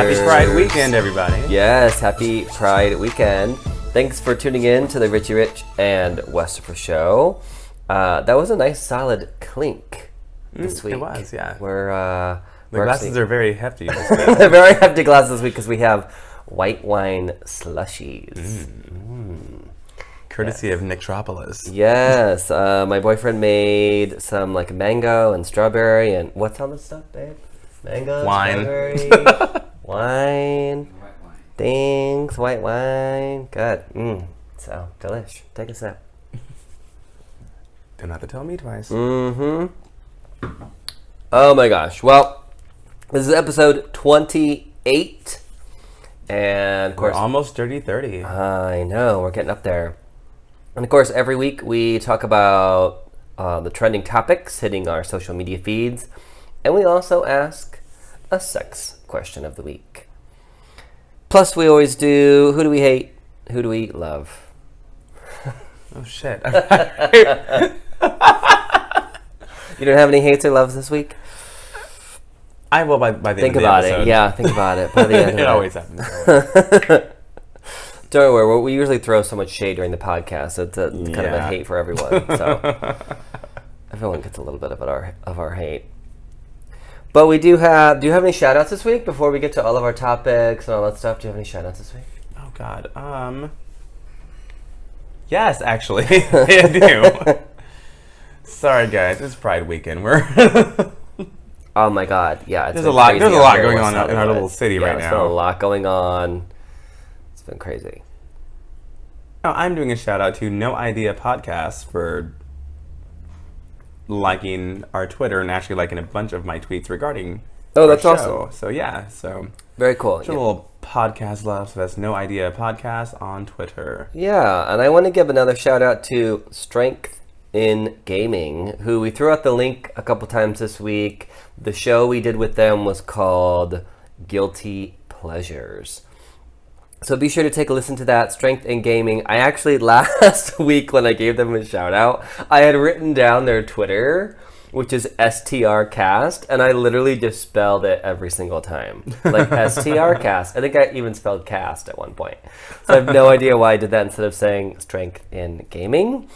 Happy Pride weekend, everybody. Yes, happy Pride weekend. Thanks for tuning in to the Richie Rich and Westopher show. That was a nice solid clink this week. It was, yeah. We're the glasses are very hefty. They're very hefty glasses this week because we have white wine slushies. Courtesy of Nicktropolis. Yes, my boyfriend made some like mango and strawberry and what's all this stuff, babe? Mango, wine. Strawberry, wine. White wine. Things, white wine. Good. So, delish. Take a sip. Don't have to tell me twice. Oh my gosh. Well, this is episode 28. And of course, we're almost dirty 30. I know. We're getting up there. And of course, every week we talk about the trending topics hitting our social media feeds. And we also ask a sex question of the week. Plus, we always do, who do we hate? Who do we love? Oh, shit. You don't have any hates or loves this week? I will by the end of the Think about episode. it. Yeah, think about it. By the end of It always happens. Don't worry, we usually throw so much shade during the podcast. So it's kind of a hate for everyone. So everyone gets a little bit of our hate. But we do you have any shout outs this week before we get to all of our topics and all that stuff? Do you have any shout outs this week? Oh, God. Yes, actually. I do. Sorry, guys. It's Pride weekend. Oh my God! Yeah, there's a lot going on in our little city right now. There's been a lot going on. It's been crazy. Oh, I'm doing a shout out to No Idea Podcast for liking our Twitter and actually liking a bunch of my tweets regarding that's our awesome. So yeah, so very cool. Just a little podcast love. So that's No Idea Podcast on Twitter. Yeah, and I want to give another shout out to Strength in Gaming, who we threw out the link a couple times this week. The show we did with them was called Guilty Pleasures. So be sure to take a listen to that, Strength in Gaming. I actually, last week when I gave them a shout out, I had written down their Twitter, which is STRcast, and I literally just spelled it every single time. Like STRcast. I think I even spelled cast at one point. So I have no idea why I did that instead of saying Strength in Gaming.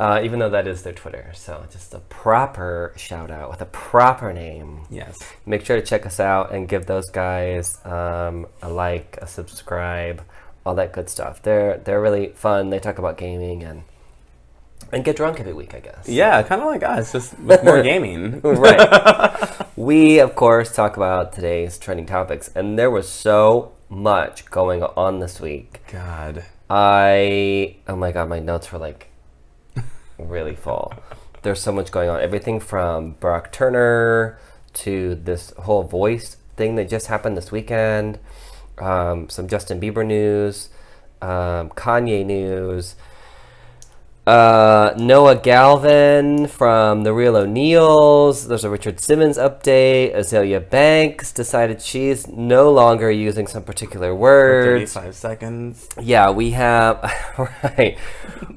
Even though that is their Twitter. So just a proper shout out with a proper name. Yes. Make sure to check us out and give those guys a like, a subscribe, all that good stuff. They're really fun. They talk about gaming and get drunk every week, I guess. Yeah, kind of like us, just with more gaming. Right. We, of course, talk about today's trending topics. And there was so much going on this week. God. Oh my God, my notes were like really full. There's so much going on. Everything from Brock Turner to this whole voice thing that just happened this weekend. Some Justin Bieber news. Kanye news. Noah Galvin from The Real O'Neills. There's a Richard Simmons update. Azalea Banks decided she's no longer using some particular words. 35 seconds. Yeah, we have right.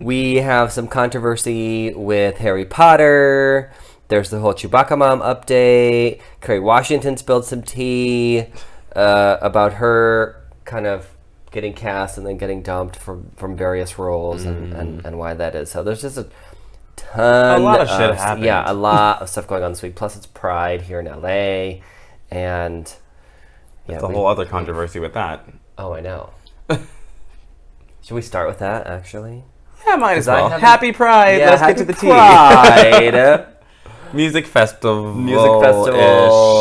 We have some controversy with Harry Potter. There's the whole Chewbacca mom update. Kerry Washington spilled some tea about her kind of getting cast and then getting dumped from various roles and why that is. So there's just a ton. A lot of shit happened. Yeah, a lot of stuff going on this week. Plus it's Pride here in LA, and There's a whole other controversy with that. Oh, I know. Should we start with that, actually? Yeah, might as well. Happy Pride. Yeah, Let's happy get to the Pride. Music festival.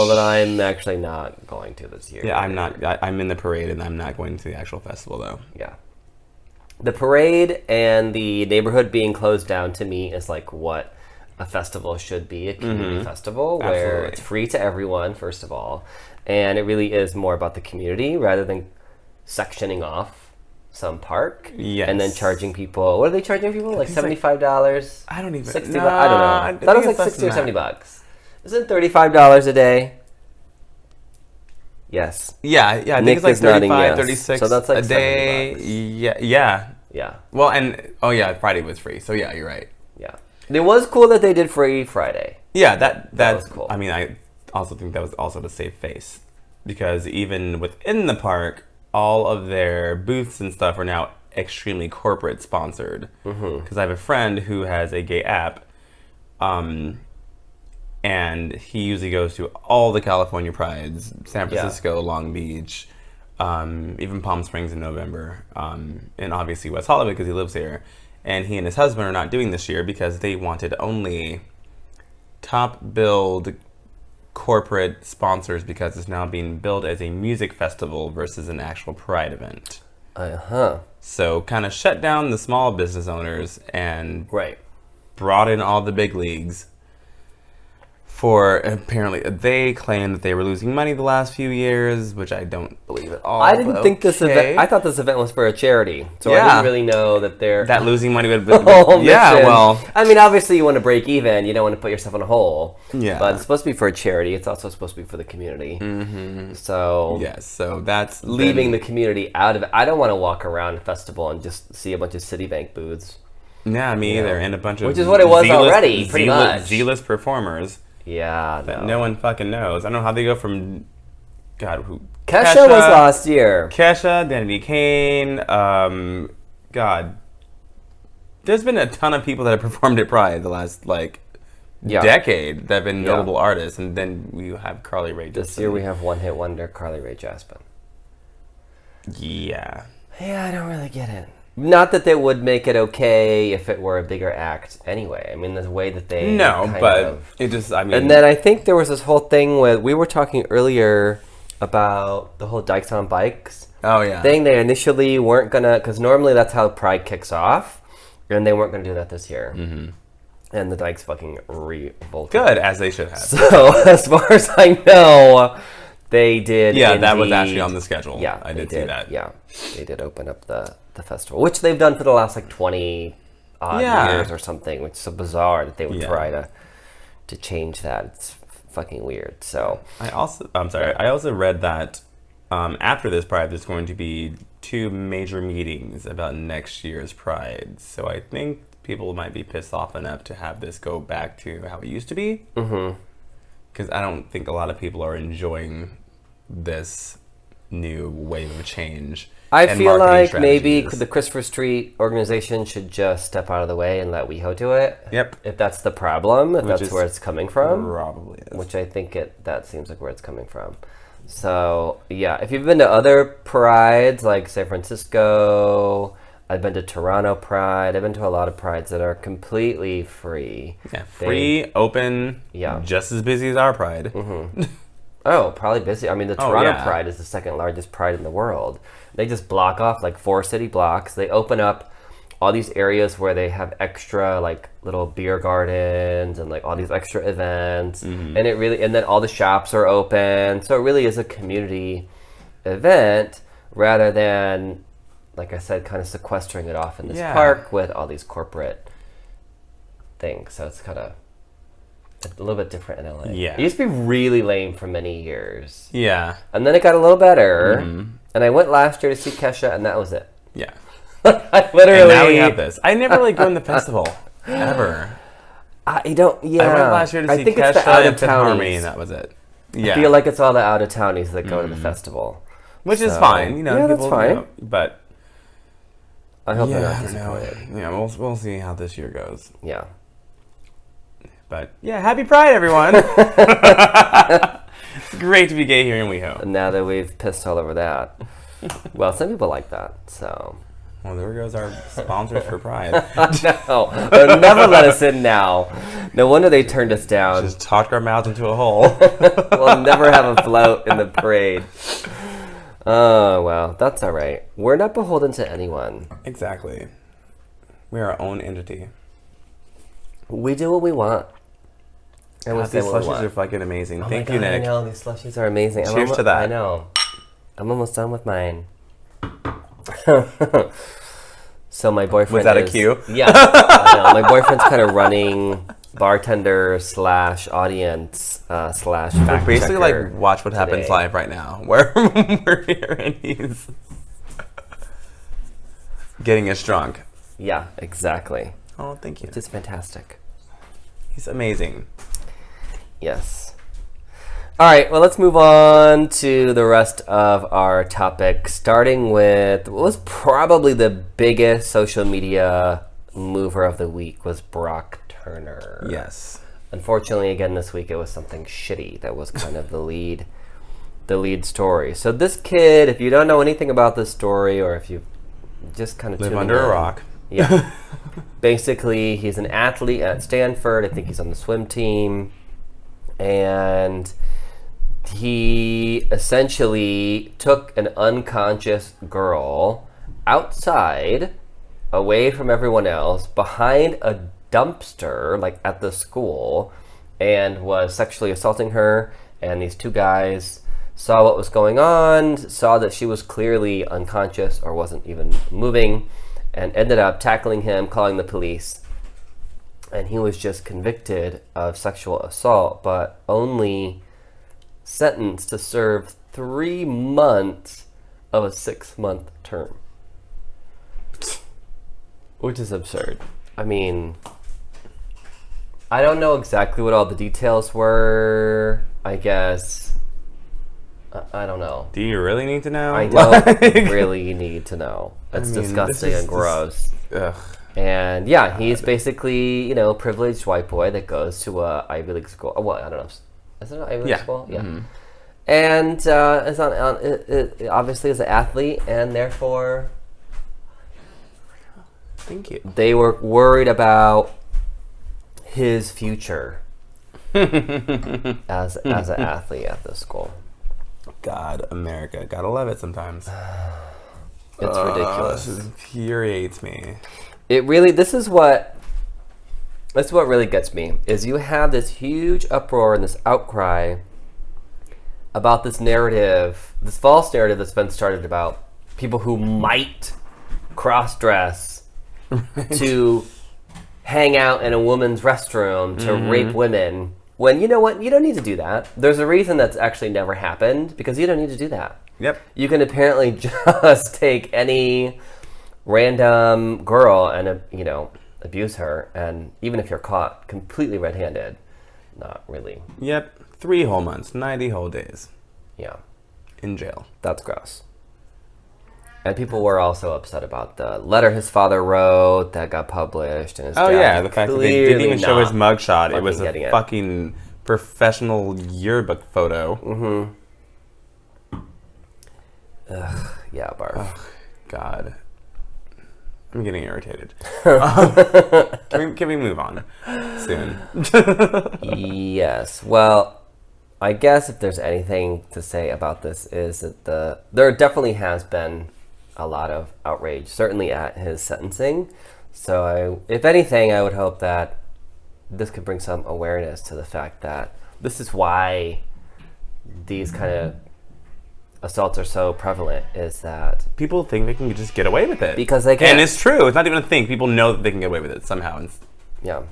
That I'm actually not going to this year. Yeah, I'm not. I'm in the parade, and I'm not going to the actual festival, though. Yeah. The parade and the neighborhood being closed down to me is like what a festival should be, a community festival where Absolutely. it's free to everyone, first of all, and it really is more about the community rather than sectioning off some park and then charging people. What are they charging people? Like $75? I don't even. $60. No, I don't know. I thought it was like $60 or $70. Isn't $35 a day? Yes. Yeah. I think Nick it's like is nodding 35, yes. 36 So that's like a day. $70. Yeah. Well, and Friday was free, so yeah, you're right. Yeah. It was cool that they did Free Friday. Yeah, that was cool. I mean, I also think that was also to save face. because even within the park, all of their booths and stuff are now extremely corporate sponsored. Because I have a friend who has a gay app, and he usually goes to all the California prides, San Francisco, Long Beach, even Palm Springs in November, and obviously West Hollywood because he lives here. And he and his husband are not doing this year because they wanted only top billed corporate sponsors because it's now being billed as a music festival versus an actual pride event. So kind of shut down the small business owners and brought in all the big leagues. For apparently, they claim that they were losing money the last few years, which I don't believe at all. I didn't think this event. I thought this event was for a charity, so I didn't really know that they're that losing money would. Well, I mean, obviously you want to break even. You don't want to put yourself in a hole. Yeah, but it's supposed to be for a charity. It's also supposed to be for the community. So yes, so that's leaving the community out of it. I don't want to walk around a festival and just see a bunch of Citibank booths. Yeah, me either, and a bunch of which is what it was already, pretty much. Z-list performers. Yeah, that no one fucking knows. I don't know how they go from who Kesha was last year. Kesha, Danity Kane, God. There's been a ton of people that have performed at Pride the last decade that have been notable artists, and then we have Carly Rae Jepsen. This year we have one hit wonder Carly Rae Jepsen. Yeah. Yeah, I don't really get it. Not that they would make it okay if it were a bigger act anyway. I mean, the way that they it just, I mean... And then I think there was this whole thing with... We were talking earlier about the whole Dykes on Bikes thing. They initially weren't going to... Because normally that's how Pride kicks off. And they weren't going to do that this year. And the Dykes fucking revolted. Good, as they should have. So, as far as I know... They did. Yeah, that was actually on the schedule. Yeah, I did see that. Yeah, they did open up the festival, which they've done for the last 20 odd years or something, which is so bizarre that they would try to change that. It's fucking weird. So I also read that after this Pride, there's going to be 2 major meetings about next year's Pride. So I think people might be pissed off enough to have this go back to how it used to be. Because I don't think a lot of people are enjoying this new wave of change. I feel like maybe the Christopher Street organization should just step out of the way and let WeHo do it. Yep. If that's the problem, if that's where it's coming from. Probably is. Which I think that seems like where it's coming from. So, yeah, if you've been to other prides like San Francisco, I've been to Toronto Pride, I've been to a lot of prides that are completely free. Yeah, free, open, just as busy as our Pride. Oh, probably busy. I mean, the Toronto Pride is the second largest pride in the world. They just block off 4 city blocks. They open up all these areas where they have extra little beer gardens and all these extra events. And and then all the shops are open. So it really is a community event rather than, like I said, kind of sequestering it off in this park with all these corporate things. So it's kind of a little bit different in LA. Yeah. It used to be really lame for many years. Yeah. And then it got a little better. And I went last year to see Kesha, and that was it. Yeah. I literally... And now we have this. I never really go in the festival. Ever. I don't... Yeah. I went last year to see Kesha and Fifth Harmony, and that was it. Yeah. I feel like it's all the out-of-townies that go to the festival. Which is fine. You know, yeah, that's fine. But... I hope they're not disappointed. Yeah, we'll see how this year goes. Yeah. But yeah, happy Pride, everyone! It's great to be gay here in WeHo. Now that we've pissed all over that. Well, some people like that, so... Well, there goes our sponsors for Pride. No, they'll never let us in now. No wonder they turned us down. Just talked our mouths into a hole. We'll never have a float in the parade. Oh, well, that's all right. We're not beholden to anyone. Exactly. We're our own entity. We do what we want. And these slushies are fucking amazing. Thank you, Nick. I know, these slushies are amazing. Cheers to that. I know. I'm almost done with mine. So my boyfriend Was that a cue? Yeah. I know. My boyfriend's kind of running bartender / audience / fact basically checker watch what happens live right now. Where we're here and he's getting us drunk. Yeah, exactly. Oh, thank you. Which is fantastic. He's amazing. Yes. All right, well, let's move on to the rest of our topics, starting with what was probably the biggest social media mover of the week was Brock Turner. Yes. Unfortunately, again, this week it was something shitty that was kind of the lead story. So this kid, if you don't know anything about this story, or if you just kind of live under a rock. Yeah. Basically, he's an athlete at Stanford. I think he's on the swim team. And he essentially took an unconscious girl outside, away from everyone else, behind a dumpster, like at the school, and was sexually assaulting her. And these two guys saw what was going on, saw that she was clearly unconscious or wasn't even moving, and ended up tackling him, calling the police. And he was just convicted of sexual assault, but only sentenced to serve 3 months of a 6-month term. Which is absurd. I mean, I don't know exactly what all the details were. I guess, I don't know. Do you really need to know? I don't really need to know. It's disgusting and gross. Ugh. And yeah, he's basically, privileged white boy that goes to a Ivy League school. Well, I don't know. Is it an Ivy League school? Yeah. Mm-hmm. And it obviously is an athlete, and therefore, thank you. They were worried about his future as an athlete at this school. God, America, gotta love it sometimes. It's ridiculous. This infuriates me. It really. This is what really gets me. Is you have this huge uproar and this outcry about this narrative, this false narrative that's been started about people who might cross-dress to hang out in a woman's restroom to rape women. When you know what, you don't need to do that. There's a reason that's actually never happened, because you don't need to do that. Yep. You can apparently just take any random girl and abuse her, and even if you're caught completely red-handed, not really. Yep. 3 whole months, 90 whole days. Yeah. In jail. That's gross. And people were also upset about the letter his father wrote that got published. And his the fact that they didn't even show his mugshot. It was a fucking professional yearbook photo. Mm-hmm. Ugh, yeah, barf. Oh, God. I'm getting irritated. Can we move on soon? Yes. Well, I guess if there's anything to say about this is that there definitely has been a lot of outrage, certainly at his sentencing. So if anything, I would hope that this could bring some awareness to the fact that this is why these kind of assaults are so prevalent, is that people think they can just get away with it. Because they can. And it's true. It's not even a thing. People know that they can get away with it somehow. Yeah.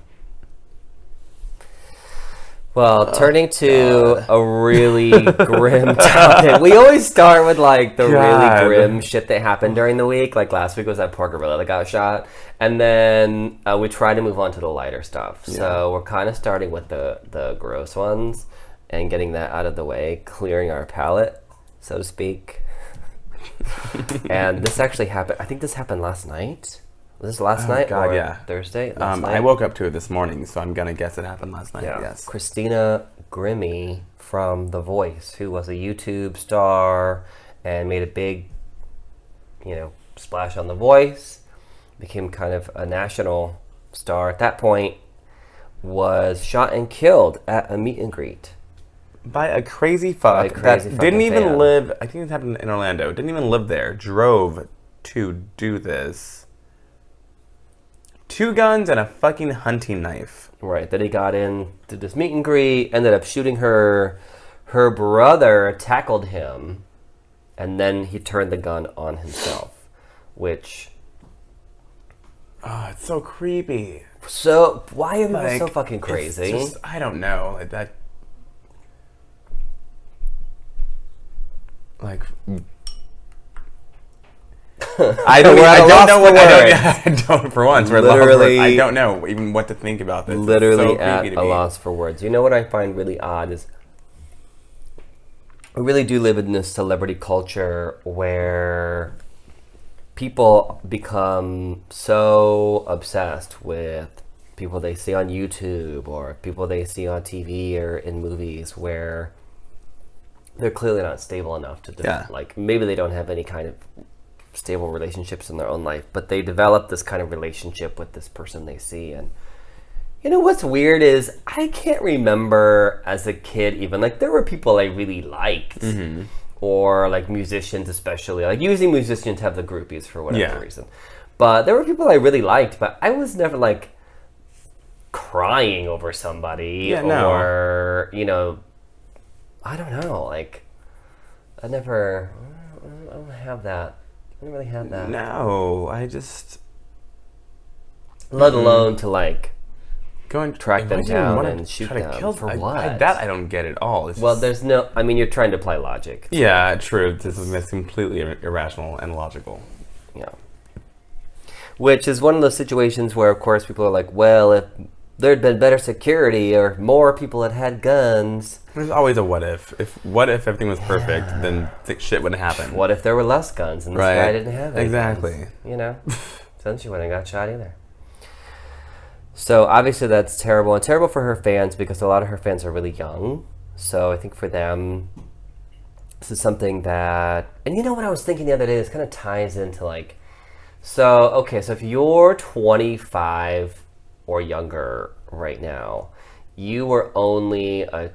Well, turning to a really grim topic. We always start with really grim shit that happened during the week. Like last week was that poor gorilla that got shot. And then we try to move on to the lighter stuff. Yeah. So we're kind of starting with the gross ones and getting that out of the way, clearing our palate, so to speak. And this actually happened. I think this happened last night. Was this last night or Thursday? Night? I woke up to it this morning, so I'm going to guess it happened last night, yes. Christina Grimmie from The Voice, who was a YouTube star and made a big, splash on The Voice, became kind of a national star at that point, was shot and killed at a meet and greet. By a crazy fuck that didn't even live, I think it happened in Orlando, didn't even live there, drove to do this. 2 guns and a fucking hunting knife. Right. Then he got in to this meet and greet, ended up shooting her. Her brother tackled him, and then he turned the gun on himself, which... Oh, it's so creepy. So, why are people so fucking crazy? It's just, I don't know. That... I don't know even what to think about this. Literally at a loss for words. You know what I find really odd is we really do live in this celebrity culture where people become so obsessed with people they see on YouTube or people they see on TV or in movies where they're clearly not stable enough to like maybe they don't have any kind of stable relationships in their own life, but they develop this kind of relationship with this person they see. And you know what's weird is I can't remember as a kid even, like there were people I really liked or like musicians especially, like usually musicians have the groupies for whatever reason, but there were people I really liked, but I was never like crying over somebody or you know, I don't know, like I don't have that. I didn't really have that. No, I just... Let alone to like go and track them down and shoot them for what? That I don't get at all. Well, there's no... I mean, you're trying to apply logic. Yeah, true. This is completely irrational and illogical. Yeah. Which is one of those situations where, of course, people are like, well, if there'd been better security or more people had had guns... There's always a what if. What if everything was perfect, then shit wouldn't happen. What if there were less guns and this guy didn't have any Exactly. guns? You know? Then she wouldn't have got shot either. So obviously that's terrible. And terrible for her fans because a lot of her fans are really young. So I think for them, this is something that... And you know what I was thinking the other day? This kind of ties into like... So if you're 25 or younger right now, you were only a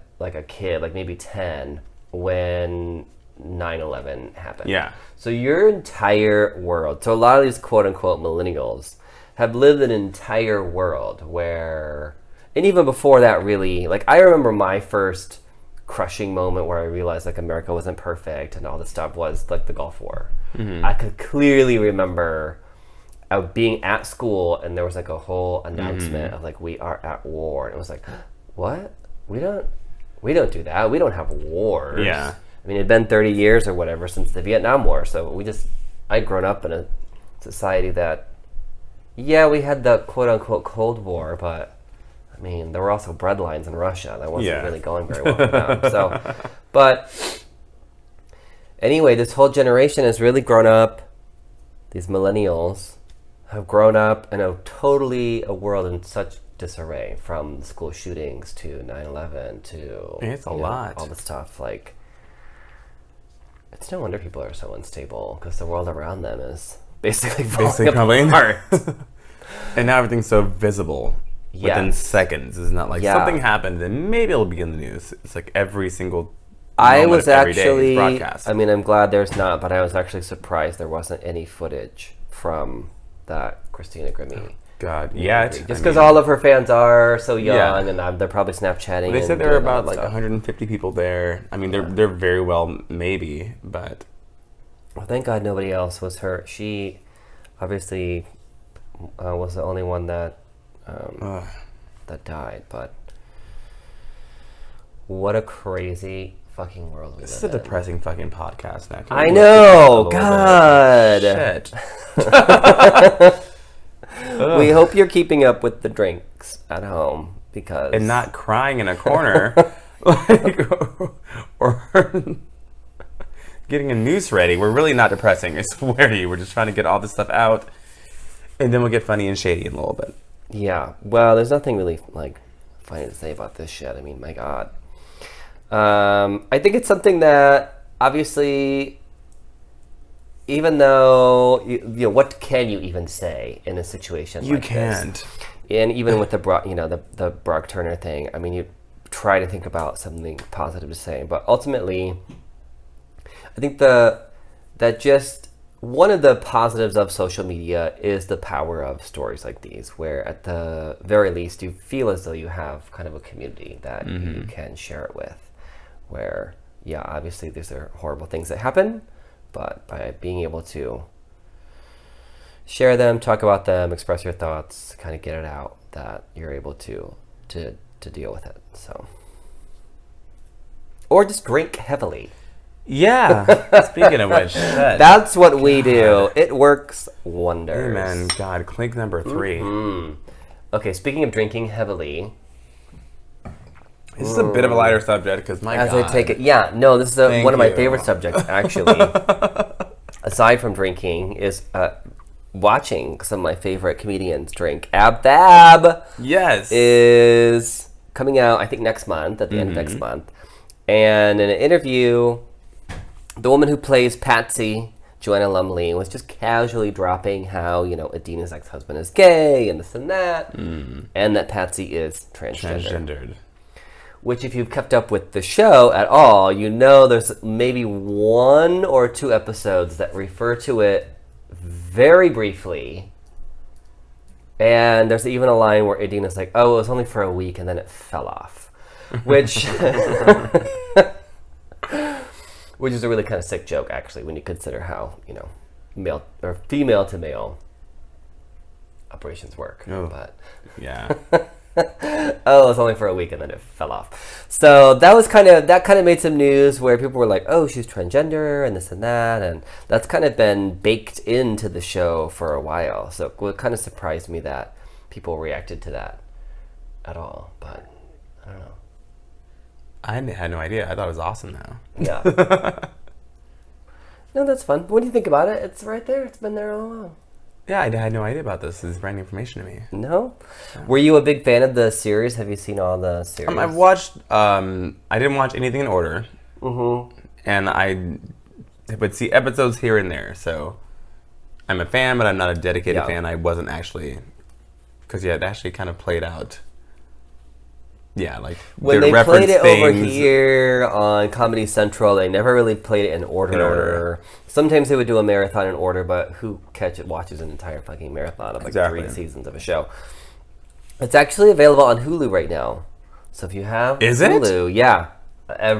kid, like maybe 10, when 9/11 happened. Yeah. So your entire world, so a lot of these quote-unquote millennials have lived an entire world where, and even before that really, like I remember my first crushing moment where I realized like America wasn't perfect and all this stuff was like the Gulf War. I could clearly remember being at school and there was like a whole announcement of like, we are at war. And it was like, what? We don't do that. We don't have wars. Yeah. I mean, it'd been 30 years or whatever since the Vietnam War. So I'd grown up in a society that, yeah, we had the quote-unquote Cold War, but, I mean, there were also breadlines in Russia. That wasn't really going very well for them. So, but, anyway, this whole generation has really grown up. These millennials have grown up in a world in such disarray, from the school shootings to 9/11 to it's a lot, all the stuff. Like, it's no wonder people are so unstable because the world around them is basically falling apart. And now everything's so visible within seconds. It's not like something happened and maybe it'll be in the news. It's like every single I was actually broadcast. I mean, I'm glad there's not, but I was actually surprised there wasn't any footage from that Christina Grimmie. God, yeah. Just because all of her fans are so young, and they're probably Snapchatting. Well, they said there were about like 150 people there. I mean, they're very well, maybe, but. Well, thank God nobody else was hurt. She obviously was the only one that that died. But what a crazy fucking world we live in. This is a depressing fucking podcast now. I know. God. Shit. We hope you're keeping up with the drinks at home and not crying in a corner, or getting a noose ready. We're really not depressing. I swear to you, we're just trying to get all this stuff out, and then we'll get funny and shady in a little bit. Yeah. Well, there's nothing really like funny to say about this shit. I mean, my God. I think it's something that obviously, even though you know, what can you even say in a situation like this? You can't. And even with the Brock Turner thing, I mean, you try to think about something positive to say, but ultimately, I think that just one of the positives of social media is the power of stories like these, where at the very least you feel as though you have kind of a community that you can share it with. Where, yeah, obviously these are horrible things that happen, but by being able to share them, talk about them, express your thoughts, kind of get it out, that you're able to deal with it. So, or just drink heavily. Yeah. Speaking of which, that's what we do. It works wonders. Amen. God, clink number 3. Okay, speaking of drinking heavily, This is a bit of a lighter subject because my As God. I take it, yeah, no, this is one of my you. favorite subjects actually. Aside from drinking, is watching some of my favorite comedians drink. Ab Yes. is coming out, I think, next month, at the end of next month. And in an interview, the woman who plays Patsy, Joanna Lumley, was just casually dropping how, Adina's ex-husband is gay and this and that, and that Patsy is transgendered. Which, if you've kept up with the show at all, there's maybe 1 or 2 episodes that refer to it very briefly. And there's even a line where Adina's like, oh, it was only for a week and then it fell off. Which which is a really kind of sick joke, actually, when you consider how, male or female to male operations work. Oh, but yeah. oh, it was only for a week and then it fell off. So that kind of made some news where people were like, oh, she's transgender and this and that, and that's kind of been baked into the show for a while. So it kind of surprised me that people reacted to that at all, but I don't know. I had no idea. I thought it was awesome though. Yeah. No, that's fun. What do you think about it? It's right there. It's been there all along. Yeah, I had no idea about this. This is brand new information to me. No? Were you a big fan of the series? Have you seen all the series? I've watched, I didn't watch anything in order. Mm-hmm. And I would see episodes here and there. So I'm a fan, but I'm not a dedicated fan. I wasn't actually, because it actually kind of played out. Yeah, like when they played it over here on Comedy Central, they never really played it in order. Sometimes they would do a marathon in order, but who watches an entire fucking marathon of like 3 seasons of a show? It's actually available on Hulu right now. So if you have Hulu, yeah, I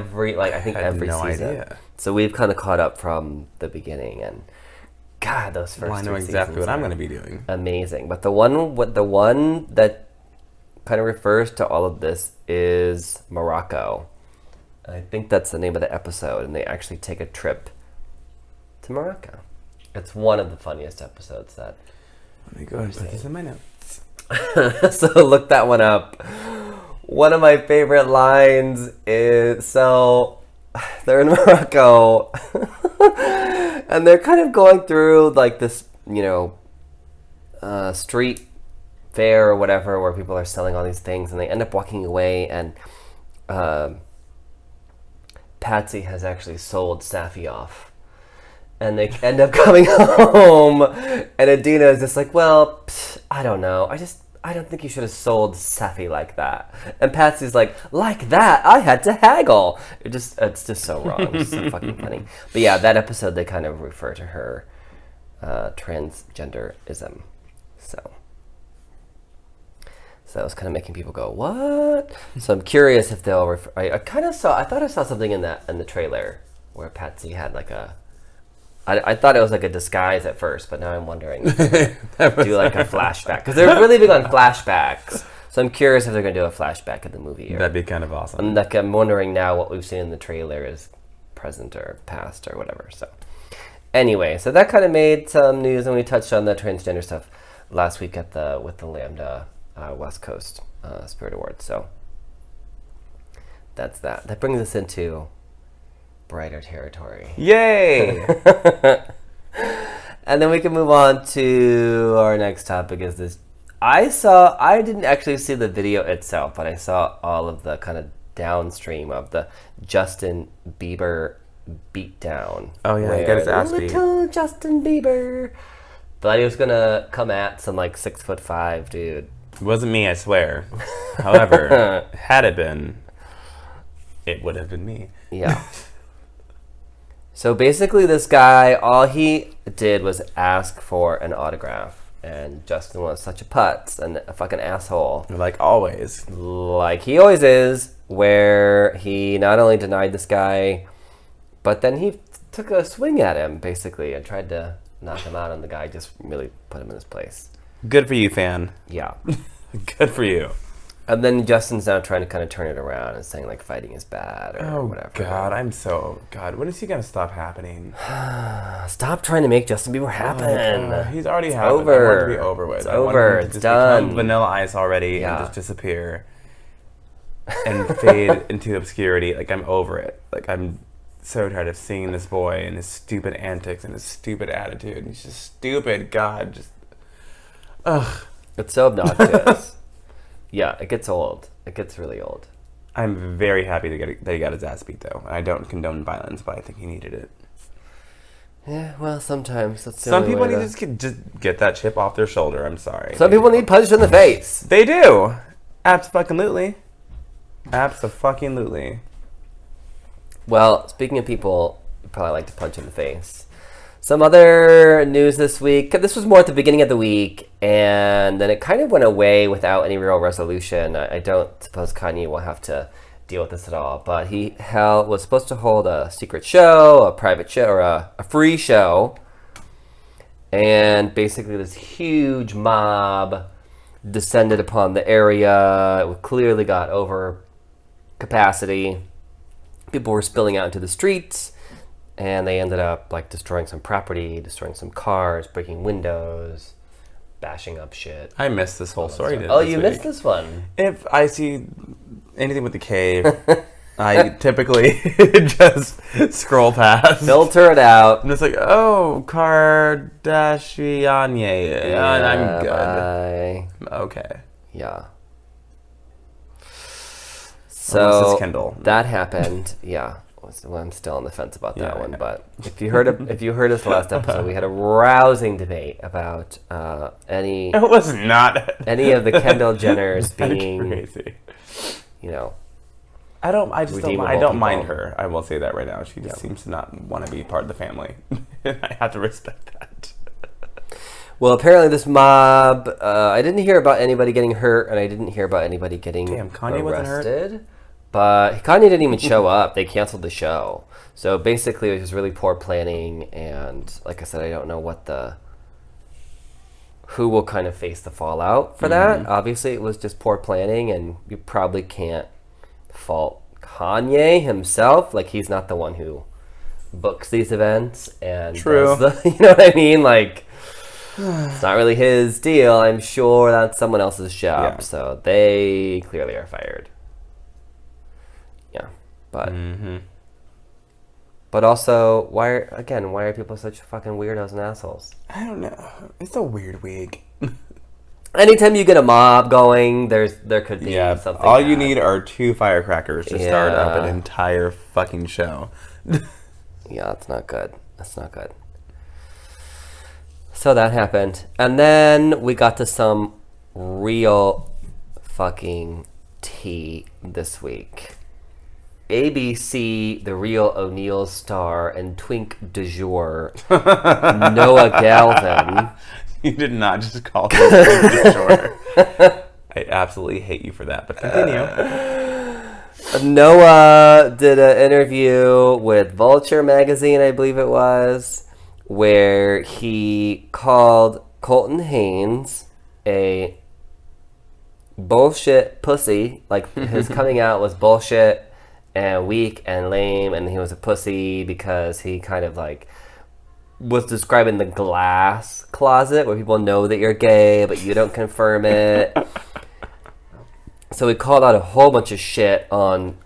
think every season. Idea. So we've kind of caught up from the beginning, and God, those first. I know exactly what I'm going to be doing. Amazing, but the one that kind of refers to all of this is Morocco. I think that's the name of the episode, and they actually take a trip to Morocco. It's one of the funniest episodes that. Let me go and put this in my notes. So look that one up. One of my favorite lines is, so they're in Morocco and they're kind of going through like this, street fair or whatever, where people are selling all these things, and they end up walking away, and Patsy has actually sold Safi off, and they end up coming home, and Adina is just like, well, I don't know, I don't think you should have sold Safi like that. And Patsy's like that? I had to haggle. It's just so wrong. It's so fucking funny. But yeah, that episode, they kind of refer to her transgenderism. So it was kind of making people go, what? So I'm curious if they'll I thought I saw something in the trailer where Patsy had like I thought it was like a disguise at first, but now I'm wondering if they'll do like a flashback. Because they're really big on flashbacks. So I'm curious if they're going to do a flashback in the movie. That'd be kind of awesome. I'm wondering now what we've seen in the trailer is present or past or whatever. So anyway, so that kind of made some news, and we touched on the transgender stuff last week with the Lambda West Coast Spirit Awards. So that's that. That brings us into brighter territory. Yay! And then we can move on to our next topic. Is this? I didn't actually see the video itself, but I saw all of the kind of downstream of the Justin Bieber beatdown. Oh yeah, he got his ass beat. Little Justin Bieber. Thought he was gonna come at some like 6'5" dude. It wasn't me, I swear. However, had it been, it would have been me. Yeah. So basically, this guy, all he did was ask for an autograph. And Justin was such a putz and a fucking asshole. Like always. Like he always is, where he not only denied this guy, but then he took a swing at him, basically, and tried to knock him out, and the guy just really put him in his place. Good for you, fan. Yeah. Good for you. And then Justin's now trying to kind of turn it around and saying, like, fighting is bad or whatever. Oh, God. When is he going to stop happening? Stop trying to make Justin Bieber happen. He's already happened. Over. I want it to be over with. It's over. It's done. Vanilla Ice already and just disappear. and fade into obscurity. Like, I'm over it. Like, I'm so tired of seeing this boy and his stupid antics and his stupid attitude. He's just stupid. God, just... Ugh. It's so obnoxious. Yeah, it gets old. It gets really old. I'm very happy that he got his ass beat, though. I don't condone violence, but I think he needed it. Yeah, well, sometimes that's the Some only people way need to just get that chip off their shoulder. I'm sorry. Some people need punched in the face. They do. Abso-fucking-lutely. Abso-fucking-lutely. Well, speaking of people you probably like to punch in the face, some other news this week. This was more at the beginning of the week, and then it kind of went away without any real resolution. I don't suppose Kanye will have to deal with this at all, but he was supposed to hold a secret show, a private show, or a free show, and basically this huge mob descended upon the area. It clearly got over capacity. People were spilling out into the streets, and they ended up like destroying some property, destroying some cars, breaking windows, bashing up shit. I missed this whole story. You missed this one. If I see anything with the K, I typically just scroll past. Filter it out. And it's like, oh, Kardashian, and I'm good. Bye. Okay. Yeah. Unless So it's Kendall. that happened. Yeah. Well, I'm still on the fence about that one. But if you heard us last episode, we had a rousing debate about any. It was not any of the Kendall Jenners being crazy. You know. I don't mind people. her. I will say that right now. She just seems to not want to be part of the family. I have to respect that. Well, apparently this mob, I didn't hear about anybody getting hurt, and I didn't hear about anybody getting Kanye wasn't hurt? But Kanye didn't even show up. They canceled the show. So basically it was just really poor planning, and like I said, I don't know who will kind of face the fallout for that. Obviously it was just poor planning, and you probably can't fault Kanye himself. Like, he's not the one who books these events and True. does you know what I mean? Like, it's not really his deal. I'm sure that's someone else's job. Yeah. So they clearly are fired. Yeah, but but also, why are people such fucking weirdos and assholes? I don't know. It's a weird week. Anytime you get a mob going, there could be something. All bad. you need are 2 firecrackers to start up an entire fucking show. Yeah, it's not good. That's not good. So that happened. And then we got to some real fucking tea this week. ABC, the real O'Neill star and twink du jour, Noah Galvin. You did not just call him twink du jour. I absolutely hate you for that, but continue. Noah did an interview with Vulture magazine, I believe it was, where he called Colton Haynes a bullshit pussy. Like, his coming out was bullshit and weak and lame, and he was a pussy because he kind of like was describing the glass closet where people know that you're gay but you don't confirm it. So he called out a whole bunch of shit on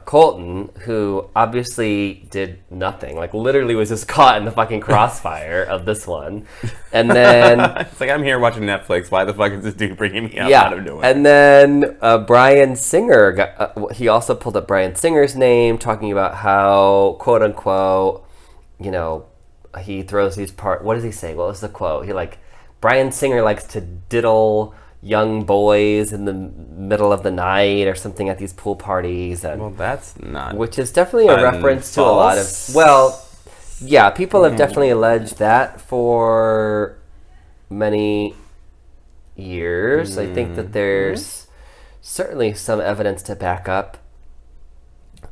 Colton, who obviously did nothing. Like, literally was just caught in the fucking crossfire of this one. And then... It's like, I'm here watching Netflix. Why the fuck is this dude bringing me up out of nowhere? And then Brian Singer, he also pulled up Brian Singer's name, talking about how, quote-unquote, you know, he throws these what does he say? What was the quote? Brian Singer likes to diddle young boys in the middle of the night or something at these pool parties, and well, that's not, which is definitely a reference to a lot of, people have definitely alleged that for many years. I think that there's certainly some evidence to back up.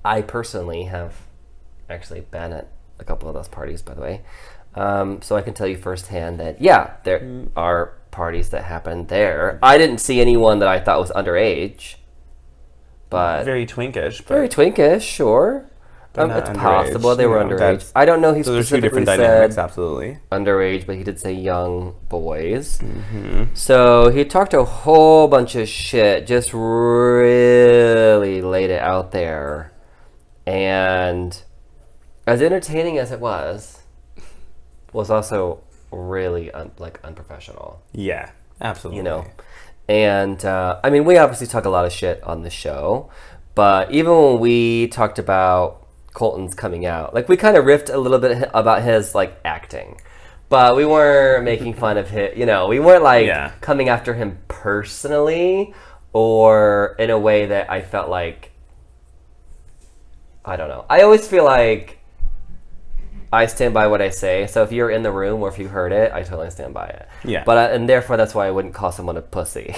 I personally have actually been at a couple of those parties, by the way, so I can tell you firsthand that there are parties that happened there. I didn't see anyone that I thought was underage, but very twinkish. Very twinkish, sure. It's possible they were underage. I don't know. He those are two specifically different dynamics, said absolutely. underage, but he did say young boys. Mm-hmm. So he talked a whole bunch of shit, just really laid it out there. And as entertaining as it was also really unprofessional. Yeah, absolutely. You know? And, I mean, we obviously talk a lot of shit on the show, but even when we talked about Colton's coming out, like, we kind of riffed a little bit about his, like, acting. But we weren't making fun of him, you know, we weren't, like, coming after him personally or in a way that I felt like, I don't know. I always feel like I stand by what I say. So if you're in the room or if you heard it, I totally stand by it. Yeah. But and therefore that's why I wouldn't call someone a pussy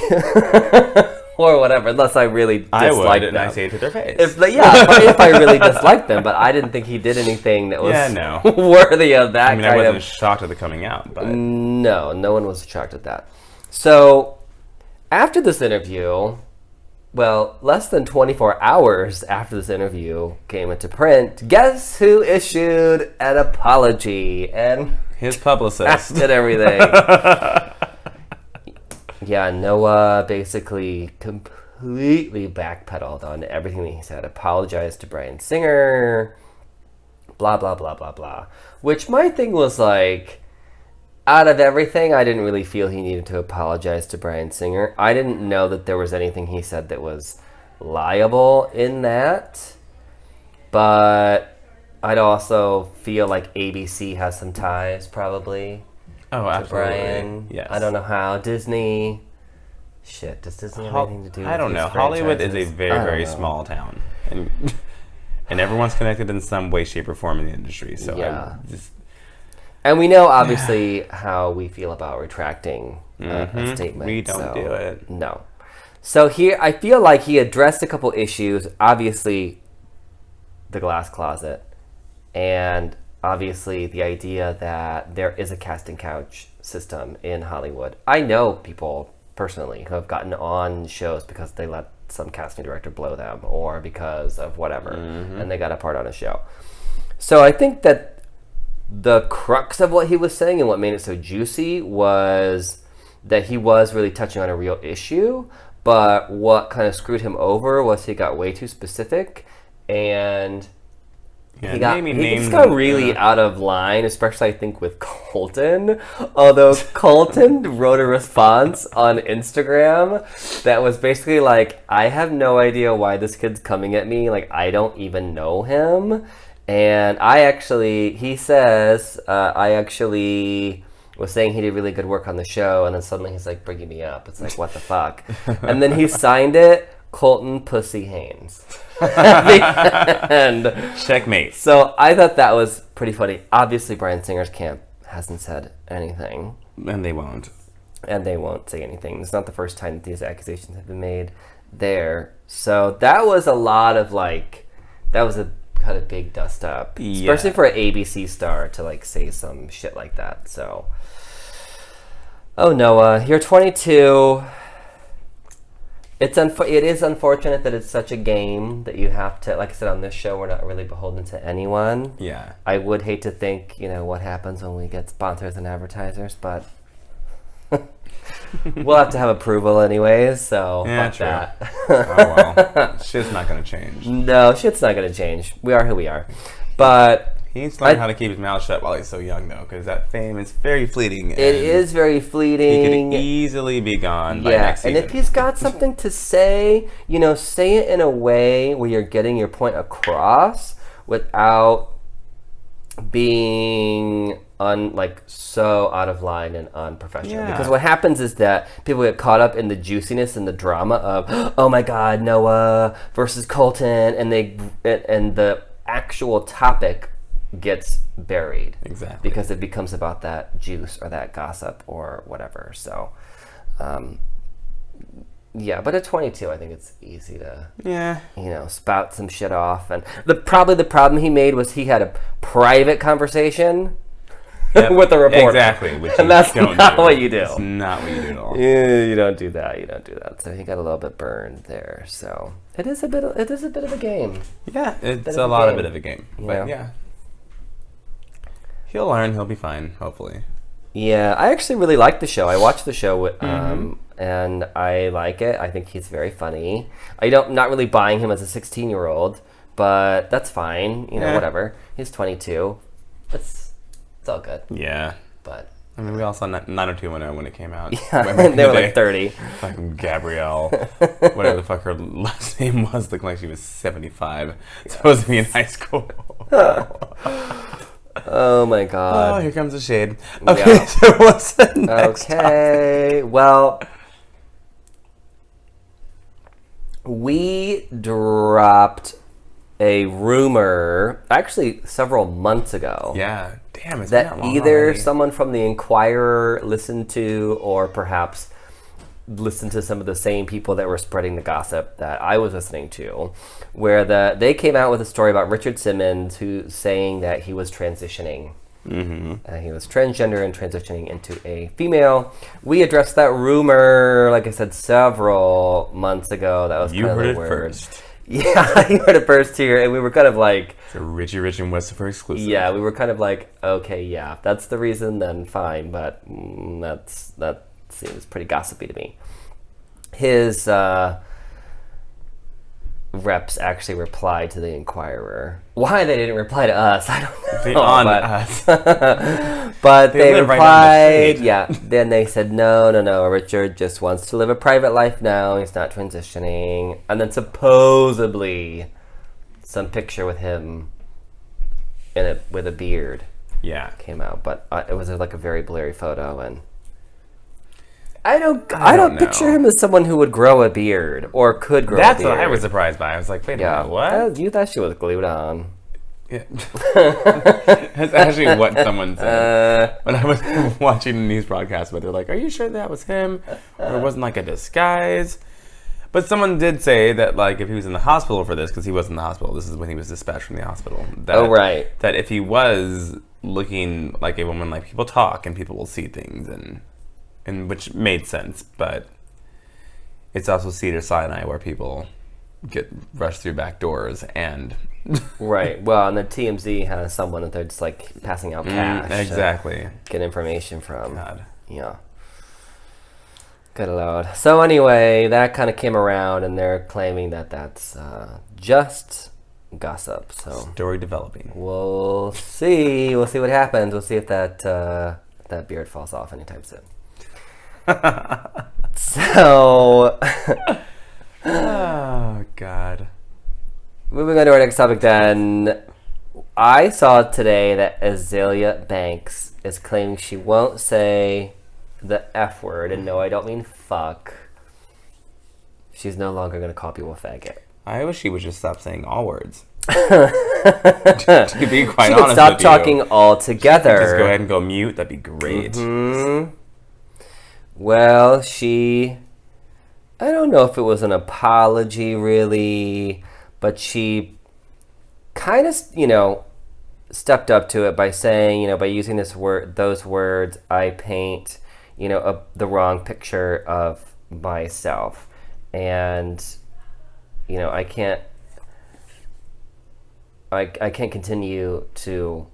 or whatever, unless I really dislike them. And I say it to their face. If I really disliked them, but I didn't think he did anything that was worthy of that. I wasn't shocked at the coming out, but no one was shocked at that. So after this interview. Well, less than 24 hours after this interview came into print, guess who issued an apology? And his publicist did everything. Yeah, Noah basically completely backpedaled on everything that he said. Apologized to Bryan Singer, blah, blah, blah, blah, blah. Which my thing was like, out of everything, I didn't really feel he needed to apologize to Bryan Singer. I didn't know that there was anything he said that was liable in that. But I'd also feel like ABC has some ties, probably. Oh, absolutely. To Bryan. Yes. I don't know how. Disney. Shit, does Disney have anything to do with I don't know. Hollywood is a very, very small town. And everyone's connected in some way, shape, or form in the industry. So yeah. And we know, obviously, how we feel about retracting a statement. We don't do it. No. So here, I feel like he addressed a couple issues. Obviously, the glass closet. And obviously, the idea that there is a casting couch system in Hollywood. I know people, personally, who have gotten on shows because they let some casting director blow them. Or because of whatever. And they got a part on a show. So I think that the crux of what he was saying and what made it so juicy was that he was really touching on a real issue, but what kind of screwed him over was he got way too specific, and he just got really out of line, especially I think with Colton. Although Colton wrote a response on Instagram that was basically like, I have no idea why this kid's coming at me, like I don't even know him. And he says, I actually was saying he did really good work on the show, and then suddenly he's like bringing me up. It's like, what the fuck? And then he signed it, Colton Pussy Haynes. And checkmate. So I thought that was pretty funny. Obviously, Bryan Singer's camp hasn't said anything. And they won't. And they won't say anything. It's not the first time that these accusations have been made there. So that was a lot of that was a kind of big dust up, especially for an ABC star to say some shit like that. So, Noah, you're 22. It is unfortunate that it's such a game that you have to, like I said on this show, we're not really beholden to anyone. Yeah. I would hate to think, what happens when we get sponsors and advertisers, but we'll have to have approval anyways, so fuck true. that. Oh well. Shit's not gonna change. No, shit's not gonna change. We are who we are. But he needs to learn how to keep his mouth shut while he's so young, though, because that fame is very fleeting. It is very fleeting. He could easily be gone by next season. And if he's got something to say, say it in a way where you're getting your point across without being so out of line and unprofessional. Yeah. Because what happens is that people get caught up in the juiciness and the drama of, oh my God, Noah versus Colton, and the actual topic gets buried. Exactly. Because it becomes about that juice or that gossip or whatever. So, but at 22, I think it's easy to, spout some shit off. And probably the problem he made was he had a private conversation with a reporter. Exactly. Which and that's not what you do. It's not what you do at all. You don't do that. You don't do that. So he got a little bit burned there. So it is a bit of a game. Yeah, it's a lot of bit of a game. But yeah. He'll learn. He'll be fine, hopefully. Yeah, I actually really like the show. I watched the show, and I like it. I think he's very funny. Not really buying him as a 16-year-old, but that's fine. Whatever. He's 22. It's all good. Yeah. But I mean, we all saw 90210 when it came out. Yeah, they were like 30. Fucking Gabrielle, whatever the fuck her last name was, looked like she was 75. Supposed to be in high school. Oh my god. Oh, here comes the shade. Okay, yeah. So what's the next topic? Well, we dropped a rumor, actually several months ago. Yeah, damn, it's that been that long either already. someone from the Inquirer listened to, or perhaps listened to some of the same people that were spreading the gossip that I was listening to, where they came out with a story about Richard Simmons, who saying that he was transitioning. He was transgender and transitioning into a female. We addressed that rumor, like I said, several months ago. That was You kind of heard the it word. first. Yeah, you heard it first here, and we were kind of like, It's a Richie Rich and Westphal exclusive. yeah, we were kind of like, okay, yeah, if that's the reason, then fine, but that seems pretty gossipy to me. His reps actually replied to the Inquirer. Why they didn't reply to us, I don't know. Us. But they live right down the replied, street. yeah. Then they said, no, Richard just wants to live a private life now. He's not transitioning. And then supposedly some picture with him with a beard came out. But it was like a very blurry photo, and I don't picture him as someone who would grow a beard or could grow a beard. That's what I was surprised by. I was like, wait a minute, what? You thought she was glued on. Yeah. That's actually what someone said when I was watching the news broadcast. But they're like, "Are you sure that was him, or it wasn't like a disguise?" But someone did say that, like, if he was in the hospital for this, because he was in the hospital. This is when he was dispatched from the hospital. That, That if he was looking like a woman, like, people talk and people will see things, and which made sense. But it's also Cedars-Sinai where people get rushed through back doors and. Right. Well, and the TMZ has someone that they're just like passing out cash. Exactly. Get information from. God. Yeah. Good Lord. So anyway, that kind of came around, and they're claiming that that's just gossip. So Story developing. we'll see. We'll see what happens. We'll see if that beard falls off anytime soon. So. Oh God. Moving on to our next topic then. I saw today that Azalea Banks is claiming she won't say the F word, and no, I don't mean fuck. She's no longer going to call people a faggot. I wish she would just stop saying all words. To be quite she honest could stop with talking you. altogether. Just go ahead and go mute. That'd be great. Well, I don't know if it was an apology really, but she kind of, stepped up to it by saying, by using those words, I paint, the wrong picture of myself. And, I can't continue to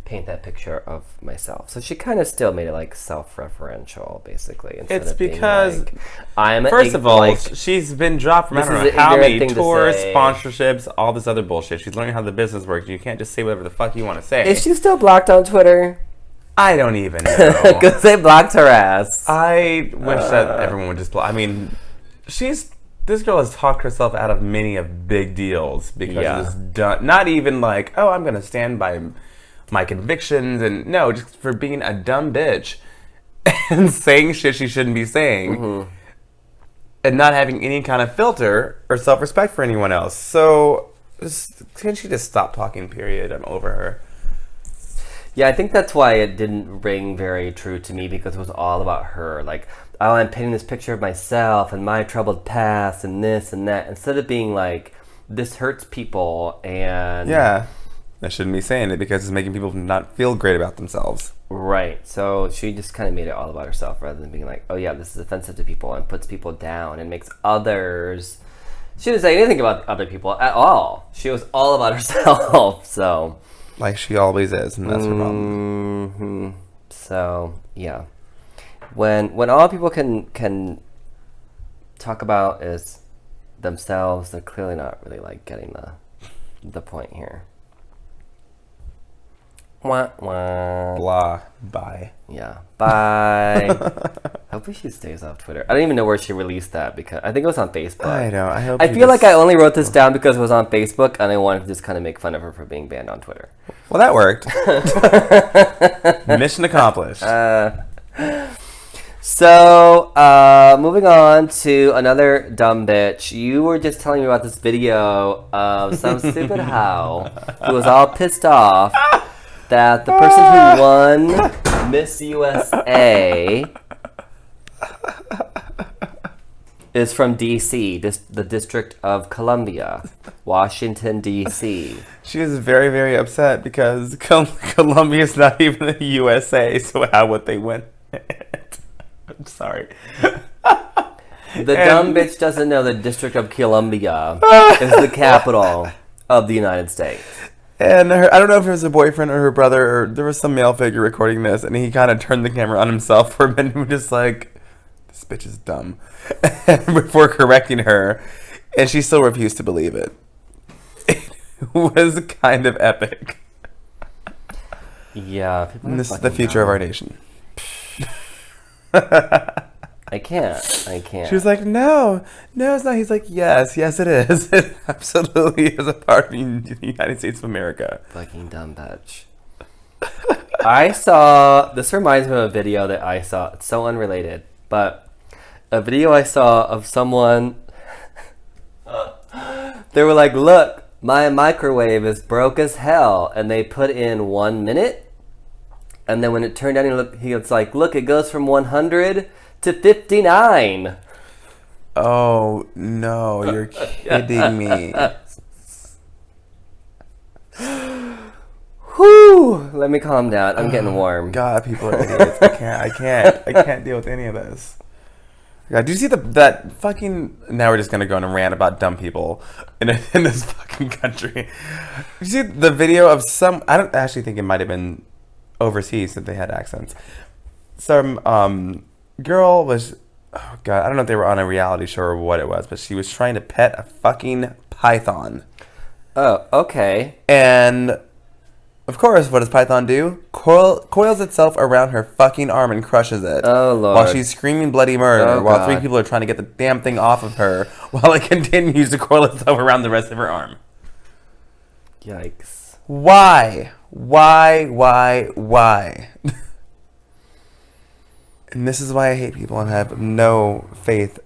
paint that picture of myself. So she kind of still made it like self-referential, basically. It's because, like, I'm first of all, she's been dropped from I don't know how many tours, sponsorships, all this other bullshit. She's learning how the business works. You can't just say whatever the fuck you want to say. Is she still blocked on Twitter? I don't even know. Because they blocked her ass. I wish that everyone would just block. I mean, this girl has talked herself out of many of big deals because of this done. Not even like, oh, I'm going to stand by my convictions, and no, just for being a dumb bitch and saying shit she shouldn't be saying and not having any kind of filter or self-respect for anyone else. So can she just stop talking, period? I'm over her. Yeah, I think that's why it didn't ring very true to me, because it was all about her. Like, oh, I'm painting this picture of myself and my troubled past and this and that, instead of being like, this hurts people and I shouldn't be saying it because it's making people not feel great about themselves. Right. So she just kind of made it all about herself rather than being like, oh yeah, this is offensive to people and puts people down and makes others. She didn't say anything about other people at all. She was all about herself. So. Like she always is, and that's her problem. Mm-hmm. So yeah. When all people can talk about is themselves, they're clearly not really like getting the point here. Wah, wah. Blah. Bye. Yeah. Bye. Hopefully she stays off Twitter. I don't even know where she released that because I think it was on Facebook. I know. I feel like I only wrote this down because it was on Facebook and I wanted to just kind of make fun of her for being banned on Twitter. Well, that worked. Mission accomplished. So, moving on to another dumb bitch. You were just telling me about this video of some stupid hoe who was all pissed off that the person who won Miss USA is from D.C., the District of Columbia, Washington, D.C. She was very, very upset because Columbia is not even the USA, so how would they win it? I'm sorry. The dumb bitch doesn't know the District of Columbia is the capital of the United States. And I don't know if it was her boyfriend or her brother, or there was some male figure recording this, and he kind of turned the camera on himself for a minute and was just like, this bitch is dumb. Before correcting her, and she still refused to believe it. It was kind of epic. Yeah. And this is the future of our nation. I can't. She was like, no, it's not. He's like, yes, it is. It absolutely is a part of the United States of America. Fucking dumb bitch. This reminds me of a video that I saw. It's so unrelated, but a video I saw of someone, they were like, look, my microwave is broke as hell, and they put in 1 minute, and then when it turned on, he was like, look, it goes from 100 to 59. Oh, no, you're kidding me. Whew, let me calm down. I'm getting warm. God, people are idiots. I can't deal with any of this. God, do you see that fucking... Now we're just going to go on a rant about dumb people in this fucking country. You see the video of some... I don't actually think it might have been overseas that they had accents. Some girl was... Oh, God, I don't know if they were on a reality show or what it was, but she was trying to pet a fucking python. Oh, okay. And... Of course, what does Python do? Coils itself around her fucking arm and crushes it. Oh, Lord. While she's screaming bloody murder, while God. 3 people are trying to get the damn thing off of her, while it continues to coil itself around the rest of her arm. Yikes. Why? And this is why I hate people and have no faith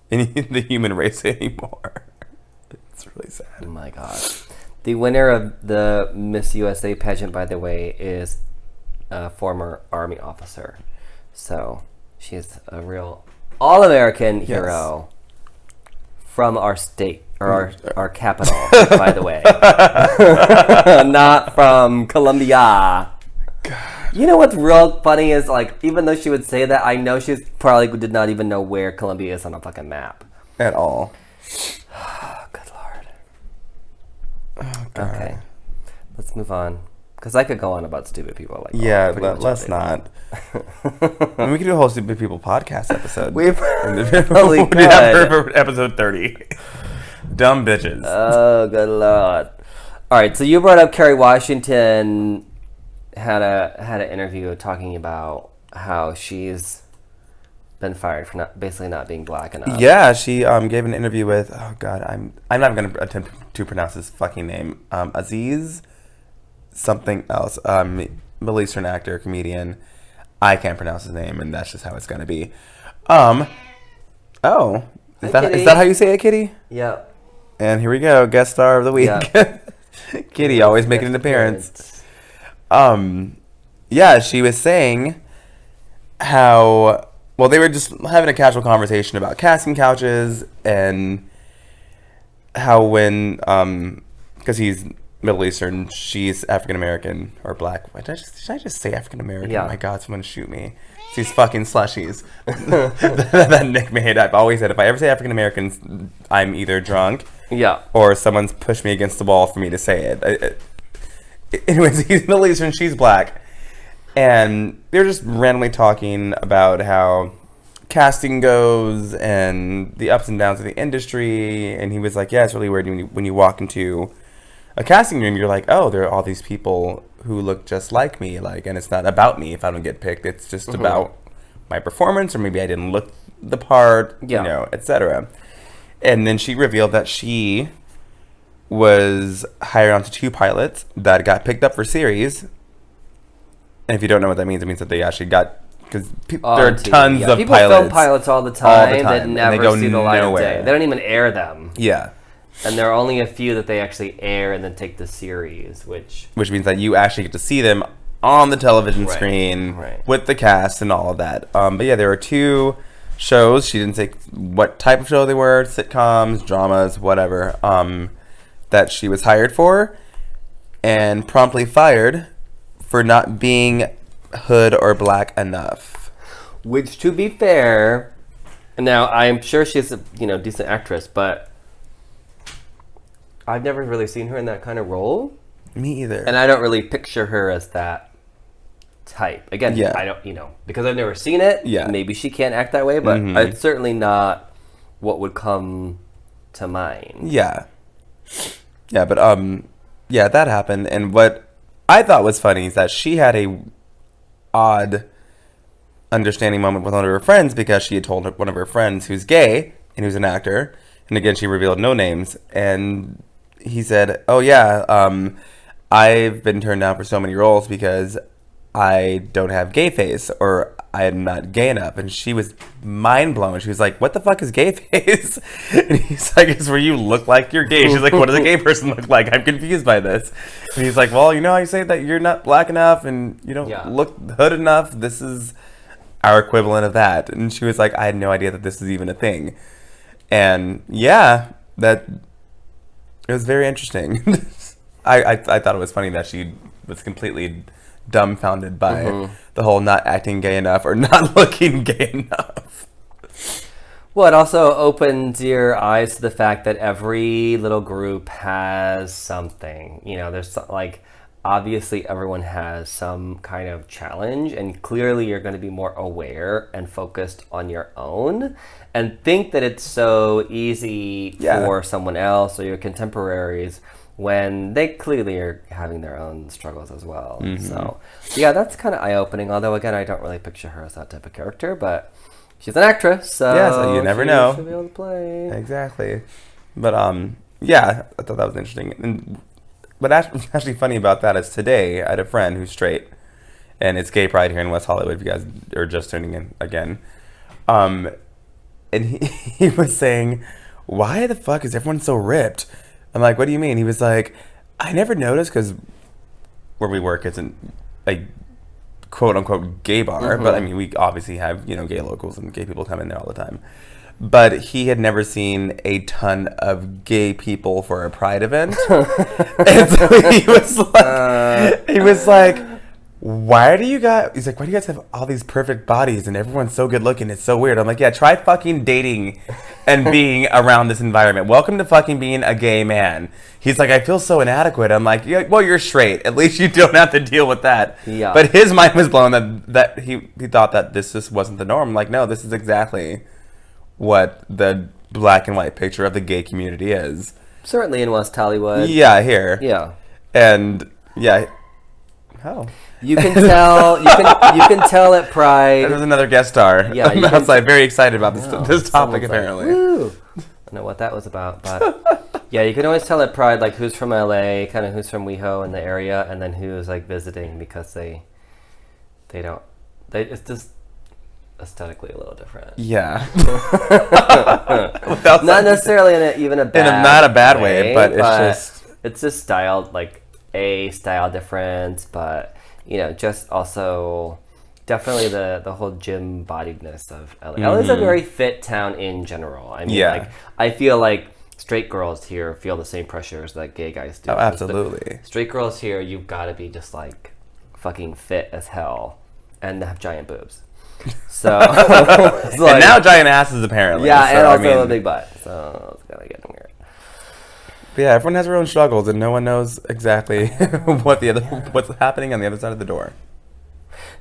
in the human race anymore. It's really sad. Oh, my God. The winner of the Miss USA pageant, by the way, is a former Army officer. So she's a real all-American hero from our state, or our capital, by the way. Not from Colombia. God. You know what's real funny is, like, even though she would say that, I know she probably did not even know where Colombia is on a fucking map. At all. Good Lord. Oh, God. Okay. Let's move on. Because I could go on about stupid people. Like, yeah, let's not. I mean, we could do a whole stupid people podcast episode. We probably could. For episode 30. Dumb bitches. Oh, good Lord. All right, so you brought up Kerry Washington had an interview talking about how she's been fired for basically not being black enough. Yeah, she gave an interview with, oh God, I'm not going to attempt to pronounce his fucking name. Aziz something else. Middle Eastern actor, comedian. I can't pronounce his name, and that's just how it's going to be. Is that how you say it, Kitty? Yep. And here we go, guest star of the week. Yep. Kitty always making an appearance. Yeah, she was saying how, well, they were just having a casual conversation about casting couches and how when, because he's Middle Eastern. She's African American or black. Did I just say African American? Yeah. Oh my God, someone shoot me. It's these fucking slushies that Nick made. I've always said if I ever say African Americans, I'm either drunk, or someone's pushed me against the wall for me to say it. Anyways, he's Middle Eastern. She's black, and they're just randomly talking about how casting goes and the ups and downs of the industry. And he was like, "Yeah, it's really weird when you walk into a casting room, you're like, oh, there are all these people who look just like me, like, and it's not about me if I don't get picked. It's just about my performance, or maybe I didn't look the part, etc." And then she revealed that she was hired onto 2 pilots that got picked up for series. And if you don't know what that means, it means that they actually got, because there are tons of people pilots. Film pilots all the time that never see the light of day. They don't even air them. Yeah. And there are only a few that they actually air and then take the series, which means that you actually get to see them on the television screen with the cast and all of that. But yeah, there were 2 shows. She didn't say what type of show they were, sitcoms, dramas, whatever, that she was hired for, and promptly fired for not being hood or black enough. Which, to be fair, now I'm sure she's a decent actress, but I've never really seen her in that kind of role. Me either. And I don't really picture her as that type. Again, I don't, because I've never seen it. Yeah. Maybe she can't act that way, but it's certainly not what would come to mind. Yeah. Yeah, but that happened. And what I thought was funny is that she had a odd understanding moment with one of her friends, because she had told one of her friends who's gay and who's an actor. And again, she revealed no names. And he said, oh yeah, I've been turned down for so many roles because I don't have gay face, or I'm not gay enough. And she was mind blown. She was like, what the fuck is gay face? And he's like, it's where you look like you're gay. She's like, what does a gay person look like? I'm confused by this. And he's like, well, you know how you say that you're not black enough and you don't look hood enough? This is our equivalent of that. And she was like, I had no idea that this is even a thing. And yeah, that it was very interesting. I thought it was funny that she was completely dumbfounded by the whole not acting gay enough or not looking gay enough. Well, it also opens your eyes to the fact that every little group has something. There's obviously everyone has some kind of challenge, and clearly you're going to be more aware and focused on your own and think that it's so easy for someone else or your contemporaries when they clearly are having their own struggles as well. So, yeah, that's kind of eye-opening, although, again, I don't really picture her as that type of character, but she's an actress, so you never know. She'll be able to play. Exactly. But, I thought that was interesting. And what actually funny about that is today I had a friend who's straight, and it's Gay Pride here in West Hollywood, if you guys are just tuning in again. And he was saying, why the fuck is everyone so ripped? I'm like, what do you mean? He was like, I never noticed, because where we work isn't a quote-unquote gay bar, but I mean, we obviously have, gay locals and gay people come in there all the time. But he had never seen a ton of gay people for a Pride event. And so he was like, why do you guys have all these perfect bodies and everyone's so good looking? It's so weird. I'm like, yeah, try fucking dating and being around this environment. Welcome to fucking being a gay man. He's like, I feel so inadequate. I'm like, yeah, well, you're straight. At least you don't have to deal with that. Yeah. But his mind was blown that he thought that this just wasn't the norm. I'm like, no, this is exactly what the black and white picture of the gay community is. Certainly in West Hollywood. Yeah, here. Yeah. And yeah. Oh. You can tell. You can tell at Pride. There's another guest star. Yeah, I was very excited about this topic. Apparently, woo. I don't know what that was about, but yeah, you can always tell at Pride who's from LA, kind of who's from WeHo in the area, and then who's visiting, because it's just aesthetically a little different. Yeah. Not necessarily in a bad not a bad way, but it's just styled a style difference, but just also definitely the whole gym bodiedness of LA. LA is a very fit town in general. I mean, I feel like straight girls here feel the same pressures that gay guys do. Oh, absolutely. Straight girls here, you've got to be just like fucking fit as hell and have giant boobs. So and now giant asses apparently. Yeah, so, and also a big butt. So it's kind of getting weird. But yeah, everyone has their own struggles, and no one knows exactly what's happening on the other side of the door.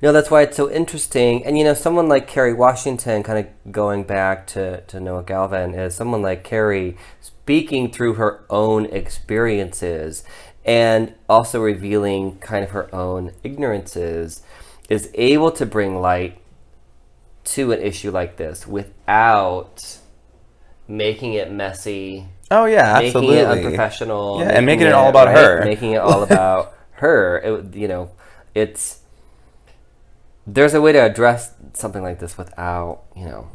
No, that's why it's so interesting. And, you know, someone like Kerry Washington, kind of going back to Noah Galvin, is someone like Kerry speaking through her own experiences and also revealing kind of her own ignorances, is able to bring light to an issue like this without making it messy. Oh, yeah, absolutely. Making it unprofessional. Yeah, and making it all about her. Making it all about her. You know, it's... There's a way to address something like this without, you know,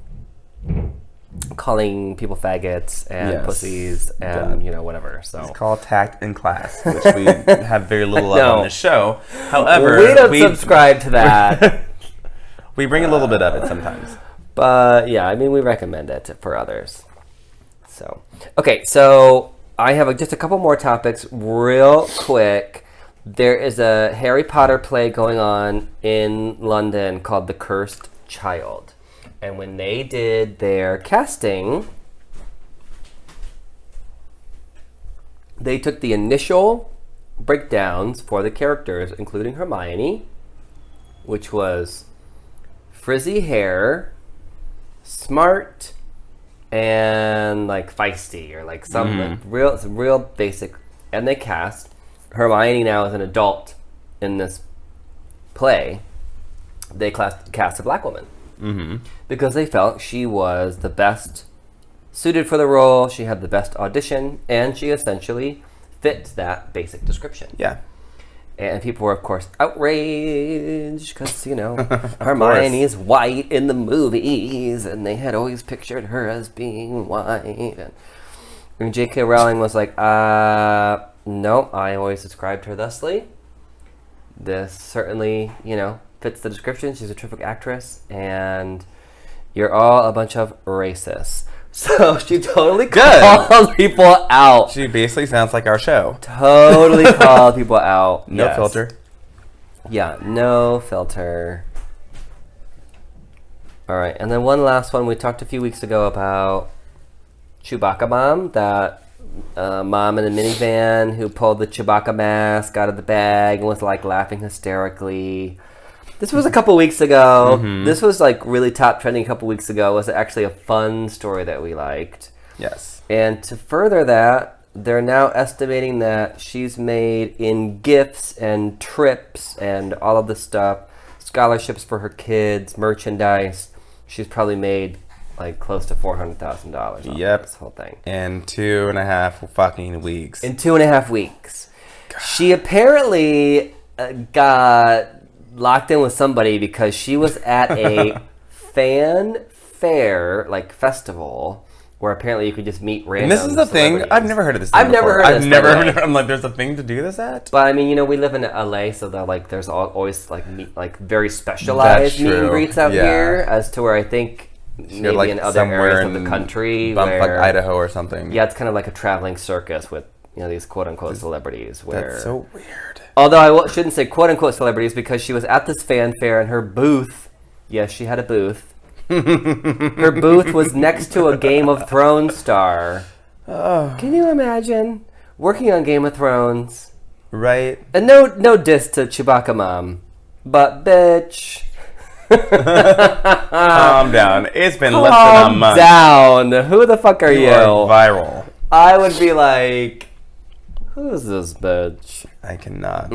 calling people faggots and pussies and, you know, whatever. So it's called tact in class, which we have very little of on this show. However, we don't subscribe to that. We bring a little bit of it sometimes. But, yeah, I mean, we recommend it for others. So, okay, so I have just a couple more topics real quick. There is a Harry Potter play going on in London called The Cursed Child. And when they did their casting, they took the initial breakdowns for the characters, including Hermione, which was frizzy hair, smart, and like feisty, or like some real basic. And they cast Hermione now as an adult in this play. They cast a black woman because they felt she was the best suited for the role. She had the best audition, and she essentially fit that basic description. Yeah. And people were, of course, outraged because, you know, Hermione is white in the movies, and they had always pictured her as being white. And J.K. Rowling was like, no, I always described her thusly. This certainly, you know, fits the description. She's a terrific actress, and you're all a bunch of racists. So she totally called people out. She basically sounds like our show. Totally called people out. No filter. Yeah, no filter. All right, and then one last one. We talked a few weeks ago about Chewbacca Mom, that mom in a minivan who pulled the Chewbacca mask out of the bag and was like laughing hysterically. This was a couple weeks ago. This was like really top trending a couple weeks ago. It was actually a fun story that we liked. Yes. And to further that, they're now estimating that she's made in gifts and trips and all of this stuff, scholarships for her kids, merchandise. She's probably made like close to $400,000 on this whole thing. In 2.5 fucking weeks. In 2.5 weeks. God. She apparently got locked in with somebody because she was at a fan fair, like festival, where apparently you could just meet random. And this is the thing. I've never heard of this. I've never heard of this. I've never heard of it. I'm like, there's a thing to do this at. But I mean, you know, we live in LA, so they're like, there's always like very specialized meet and greets out here, as to where I think maybe like in other areas of the country, like Idaho or something. Yeah, it's kind of like a traveling circus with, you know, these quote unquote celebrities. Where that's so weird. Although I shouldn't say quote unquote celebrities, because she was at this fanfare and her booth. Yes, she had a booth. Her booth was next to a Game of Thrones star. Oh. Can you imagine working on Game of Thrones? Right. And no diss to Chewbacca Mom, but bitch. Calm down. It's been less than a month. Calm down. Who the fuck are you? You are viral. I would be like, who's this bitch? I cannot.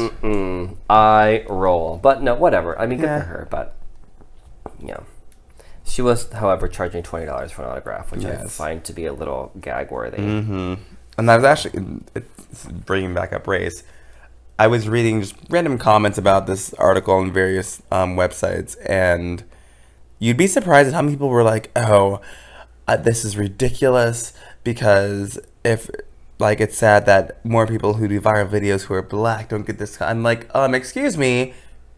I roll. But no, whatever. I mean, good for her, but, you know. She was, however, charging $20 for an autograph, which I find to be a little gag-worthy. And I was actually, bringing back up race, I was reading just random comments about this article on various websites, and you'd be surprised at how many people were like, oh, this is ridiculous, because if, like, it's sad that more people who do viral videos who are black don't get this. I'm like, excuse me,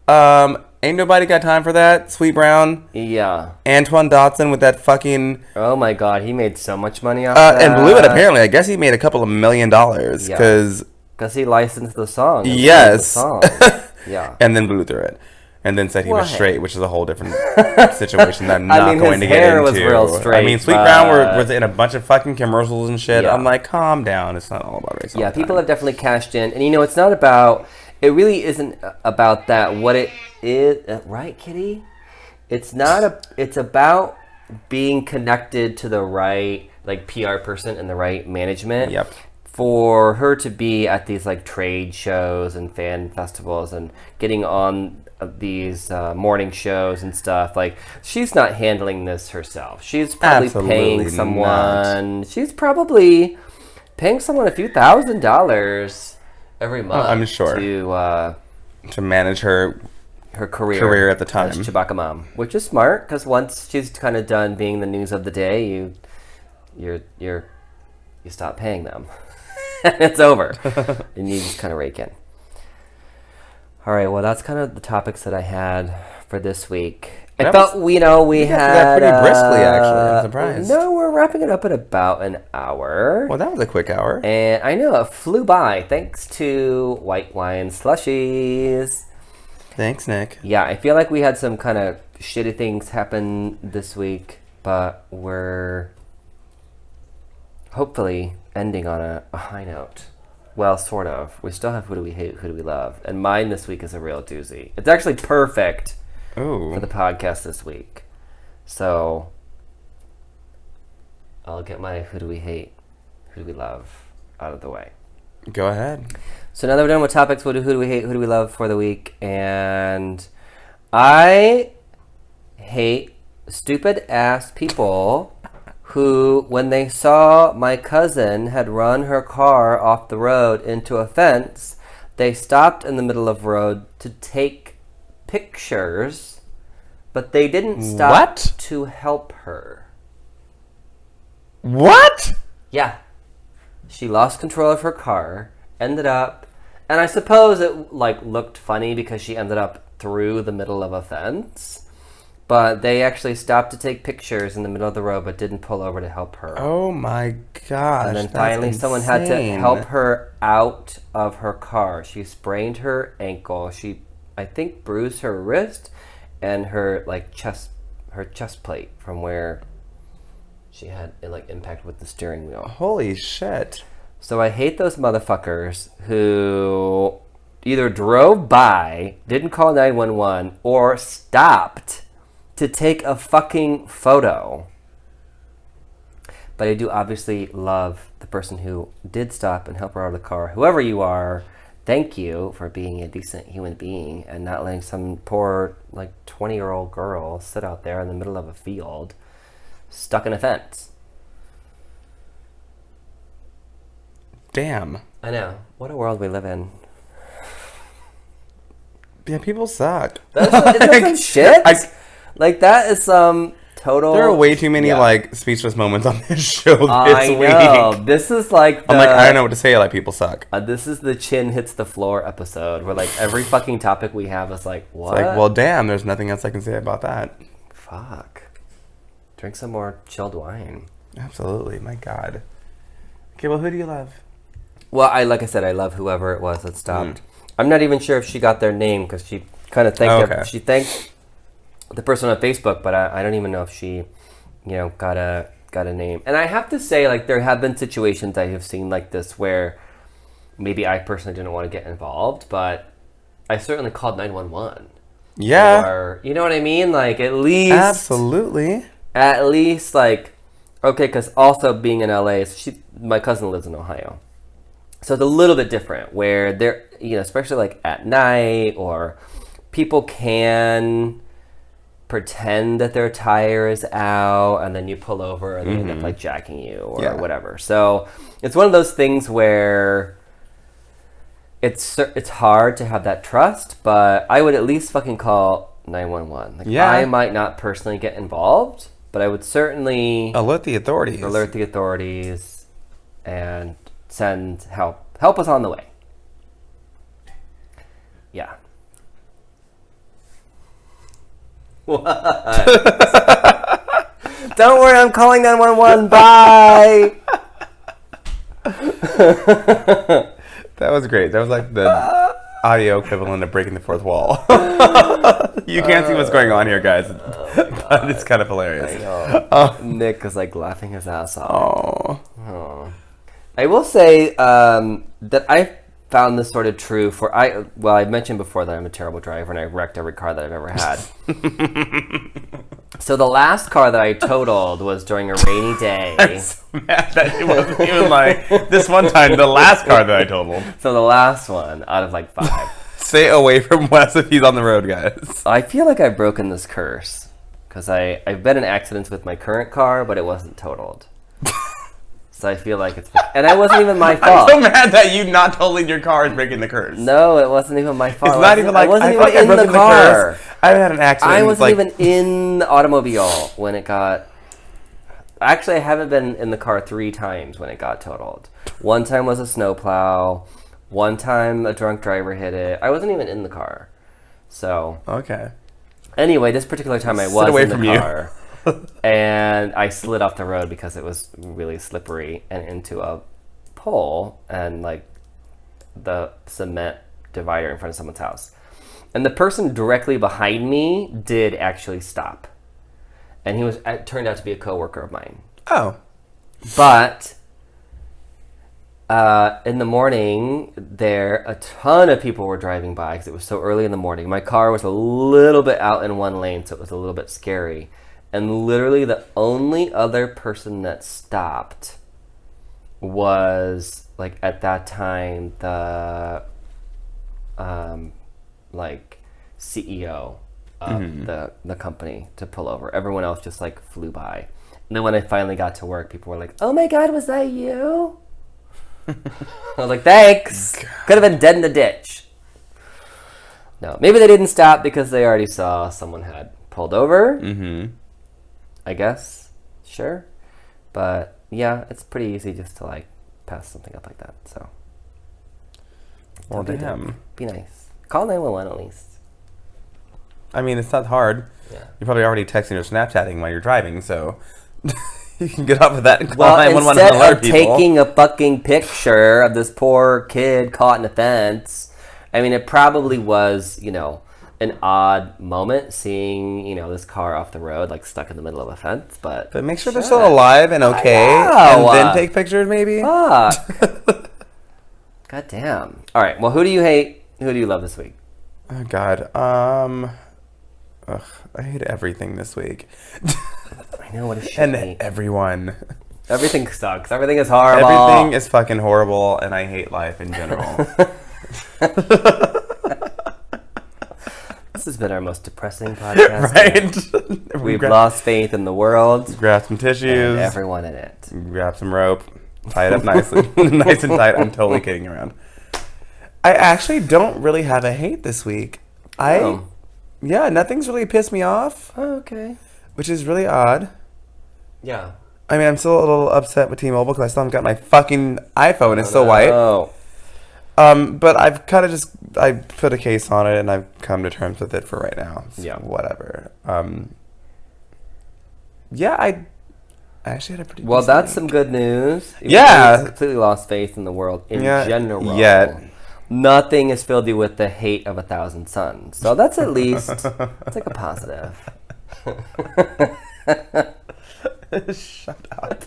Ain't nobody got time for that. Sweet Brown. Yeah. Antoine Dotson with that fucking... Oh my god, he made so much money off that. And blew it, apparently. I guess he made a couple of $1 million. Because he licensed the song. Yes. The song. Yeah. And then blew through it. And then said he was straight, which is a whole different situation that I'm not going to get into. Was real straight, I mean, Sweet Brown was in a bunch of fucking commercials and shit. Yeah. I'm like, calm down. It's not all about race. Yeah, people have definitely cashed in. And it's not about... It really isn't about that. What it is... right, Kitty? It's not It's about being connected to the right, like, PR person and the right management. Yep. For her to be at these, like, trade shows and fan festivals and getting on these morning shows and stuff, like, she's not handling this herself. She's probably paying someone. She's probably paying someone a few $1,000s every month. I'm sure to manage her career at the time as Chewbacca mom, which is smart because once she's kind of done being the news of the day, you stop paying them. It's over, and you just kind of rake in. All right, well, that's kind of the topics that I had for this week. We had that pretty briskly, actually. I'm surprised. No, we're wrapping it up at about an hour. Well, that was a quick hour. And I know it flew by thanks to white wine slushies. Thanks, Nick. Yeah, I feel like we had some kind of shitty things happen this week, but we're hopefully ending on a high note. Well, sort of. We still have Who Do We Hate, Who Do We Love? And mine this week is a real doozy. It's actually perfect for the podcast this week. So, I'll get my Who Do We Hate, Who Do We Love out of the way. Go ahead. So now that we're done with topics, who do we hate, who do we love for the week? And I hate stupid-ass people who, when they saw my cousin had run her car off the road into a fence, they stopped in the middle of the road to take pictures, but they didn't stop to help her. What? Yeah. She lost control of her car, ended up, and I suppose it looked funny because she ended up through the middle of a fence. But they actually stopped to take pictures in the middle of the road, but didn't pull over to help her. Oh my gosh! And then finally, someone had to help her out of her car. She sprained her ankle. She, I think, bruised her wrist and her chest plate from where she had impact with the steering wheel. Holy shit! So I hate those motherfuckers who either drove by, didn't call 911, or stopped to take a fucking photo. But I do obviously love the person who did stop and help her out of the car. Whoever you are, thank you for being a decent human being and not letting some poor 20-year-old girl sit out there in the middle of a field stuck in a fence. Damn. I know. What a world we live in. Yeah, people suck. Isn't that some shit? That is some total... There are way too many, speechless moments on this show this week. I know. This is I'm I don't know what to say, people suck. This is the chin hits the floor episode where, every fucking topic we have is what? It's well, damn, there's nothing else I can say about that. Fuck. Drink some more chilled wine. Absolutely. My God. Okay, well, who do you love? Well, like I said, I love whoever it was that stopped. I'm not even sure if she got their name because she kind of thanked she thanked the person on Facebook, but I don't even know if she, got a name. And I have to say, there have been situations I have seen like this where maybe I personally didn't want to get involved, but I certainly called 911. Yeah. Or, you know what I mean? At least... Absolutely. At least, okay, because also being in LA, my cousin lives in Ohio. So it's a little bit different where they're, especially at night, or people can pretend that their tire is out and then you pull over and they end up jacking you or whatever. So it's one of those things where it's hard to have that trust, but I would at least fucking call 911. I might not personally get involved, but I would certainly alert the authorities and send help us on the way. Yeah. What? Don't worry, I'm calling 911. Bye. That was great. That was like the audio equivalent of breaking the fourth wall. You can't see what's going on here, guys, but it's kind of hilarious. I know. Nick was like laughing his ass off. Oh. I will say that I found this sort of true for I mentioned before that I'm a terrible driver and I wrecked every car that I've ever had. So the last car that I totaled was during a rainy day. I'm so mad that it wasn't even like this one time, the last car that I totaled. So the last one out of like 5. Stay away from Wes if he's on the road, guys. I feel like I've broken this curse because I've been in accidents with my current car, but it wasn't totaled. So I feel like it's... And it wasn't even my fault. I'm so mad that you not totaling your car is breaking the curse. No, it wasn't even my fault. It's not even like... I wasn't even in the car. I haven't had an accident. I wasn't even in the automobile when it got... Actually, I haven't been in the car 3 times when it got totaled. One time was a snowplow. One time a drunk driver hit it. I wasn't even in the car. So... Okay. Anyway, this particular time I was in the car. And I slid off the road because it was really slippery and into a pole and like the cement divider in front of someone's house. And the person directly behind me did actually stop. And it turned out to be a coworker of mine. Oh. But in the morning, a ton of people were driving by because it was so early in the morning. My car was a little bit out in one lane, so it was a little bit scary. And literally the only other person that stopped was, like, at that time, the, like, CEO of the company to pull over. Everyone else just, like, flew by. And then when I finally got to work, people were like, oh, my God, was that you? I was like, thanks. Could have been dead in the ditch. No, maybe they didn't stop because they already saw someone had pulled over. Mm-hmm. I guess. Sure. But yeah, it's pretty easy just to like pass something up like that. So. Well, damn. Be nice. Call 911 at least. I mean, it's not hard. Yeah. You're probably already texting or Snapchatting while you're driving, so you can get off of that and call 911 and alert people. Instead of taking a fucking picture of this poor kid caught in a fence, I mean, it probably was, an odd moment seeing, this car off the road, like stuck in the middle of a fence, but make sure they're still alive and okay, and then take pictures maybe. Fuck. God damn. All right, well, who do you hate? Who do you love this week? Oh, God. I hate everything this week. I know, what a shit. And everyone. Everything sucks. Everything is horrible. Everything is fucking horrible, and I hate life in general. This has been our most depressing podcast. Right? We've lost faith in the world. Grab some tissues. And everyone in it. Grab some rope. Tie it up nicely. Nice and tight. I'm totally kidding around. I actually don't really have a hate this week. Yeah, nothing's really pissed me off. Oh, okay. Which is really odd. Yeah. I mean, I'm still a little upset with T-Mobile because I still haven't got my fucking iPhone. It's still white. But I've kind of I put a case on it and I've come to terms with it for right now. So yeah. Whatever. Yeah, I actually had a pretty Well, that's some good news. Yeah. You've completely lost faith in the world in general. Yet. Nothing has filled you with the hate of 1,000 suns. So that's at least, it's like a positive. Shut up.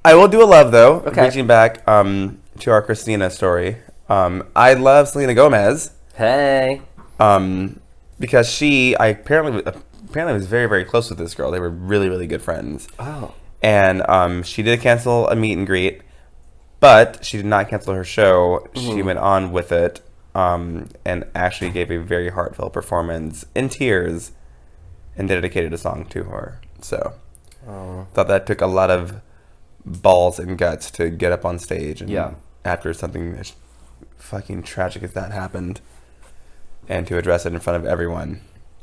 I will do a love though. Okay. Reaching back to our Christina story. I love Selena Gomez. Hey. Because she apparently was very, very close with this girl. They were really, really good friends. Oh. And she did cancel a meet and greet, but she did not cancel her show. Mm-hmm. She went on with it, and actually gave a very heartfelt performance in tears, and dedicated a song to her. So, thought that took a lot of balls and guts to get up on stage and after something as fucking tragic as that happened, and to address it in front of everyone.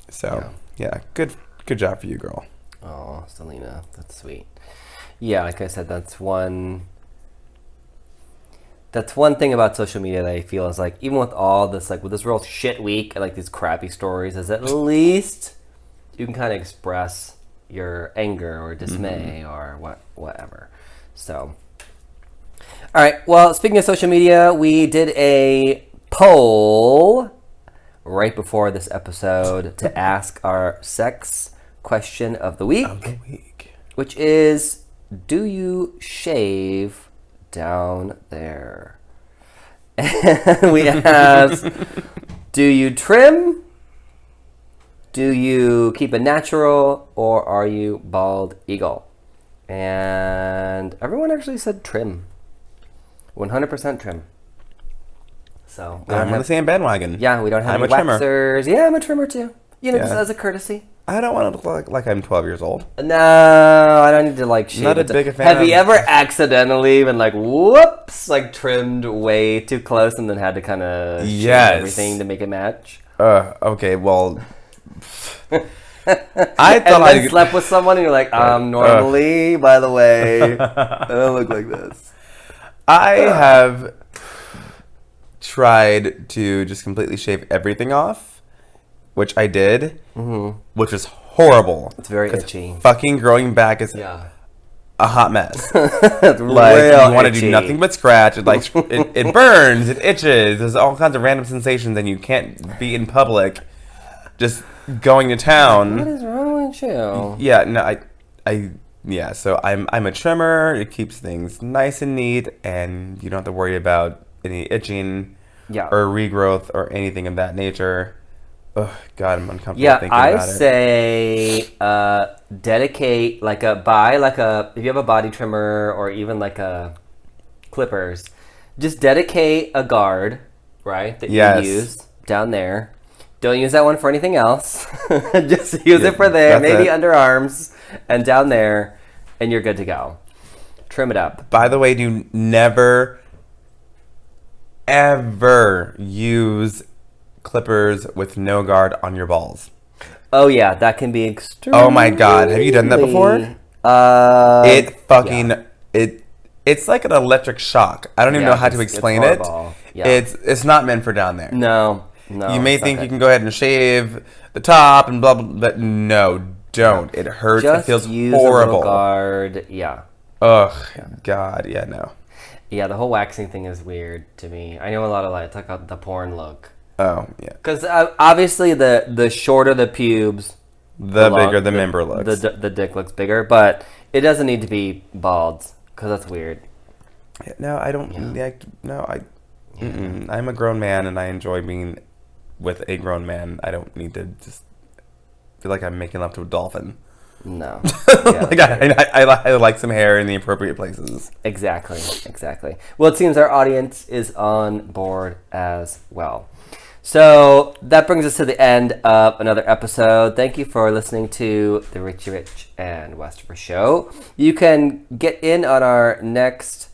So, yeah, good job for you, girl. Oh, Selena, that's sweet. Yeah, like I said, that's one. That's one thing about social media that I feel is like, even with all this, like with this real shit week and like these crappy stories, is at least you can kind of express your anger or dismay or whatever. So, all right. Well, speaking of social media, we did a poll right before this episode to ask our sex question of the week, which is, do you shave down there? And we asked, do you trim? Do you keep it natural, or are you bald eagle? And everyone actually said trim. 100% trim. So I'm on the same bandwagon. Yeah, we don't have any waxers. Yeah, I'm a trimmer too. You know, just as a courtesy. I don't want to look like I'm 12 years old. No, I don't need to like shave. Not a big fan. Have you ever accidentally been like, whoops, like trimmed way too close and then had to kind of shave everything to make it match? Okay, well, I thought I slept with someone and you're like, normally, by the way, I don't look like this. I have tried to just completely shave everything off, which I did, which was horrible. It's very itchy. Fucking growing back is a hot mess. It's like you want to do nothing but scratch. It like it burns, it itches. There's all kinds of random sensations, and you can't be in public just going to town. What is wrong with you? Yeah, no, so I'm a trimmer. It keeps things nice and neat, and you don't have to worry about any itching or regrowth or anything of that nature. Oh God, I'm uncomfortable thinking about it. I say dedicate if you have a body trimmer or even like a clippers, just dedicate a guard, right, that you use down there. Don't use that one for anything else. Just use it for there, maybe underarms and down there, and you're good to go. Trim it up. By the way, do never ever use clippers with no guard on your balls. Oh yeah, that can be extremely. Oh my God, have you done that before? It's like an electric shock. I don't even know how to explain it. Yeah. It's not meant for down there. No. You may think you can go ahead and shave the top and blah blah, but no, don't. It hurts. Just it feels use horrible. A little guard. Yeah. Ugh, God, yeah, no. Yeah, the whole waxing thing is weird to me. I know a lot of it's like the porn look. Oh, yeah. Because obviously the shorter the pubes, the bigger the member looks. The dick looks bigger, but it doesn't need to be bald because that's weird. No, I don't. I'm a grown man and I enjoy being with a grown man. I don't need to just feel like I'm making love to a dolphin. No. Like I like some hair in the appropriate places. Exactly. Well, it seems our audience is on board as well. So that brings us to the end of another episode. Thank you for listening to the Richie Rich and Westford Show. You can get in on our next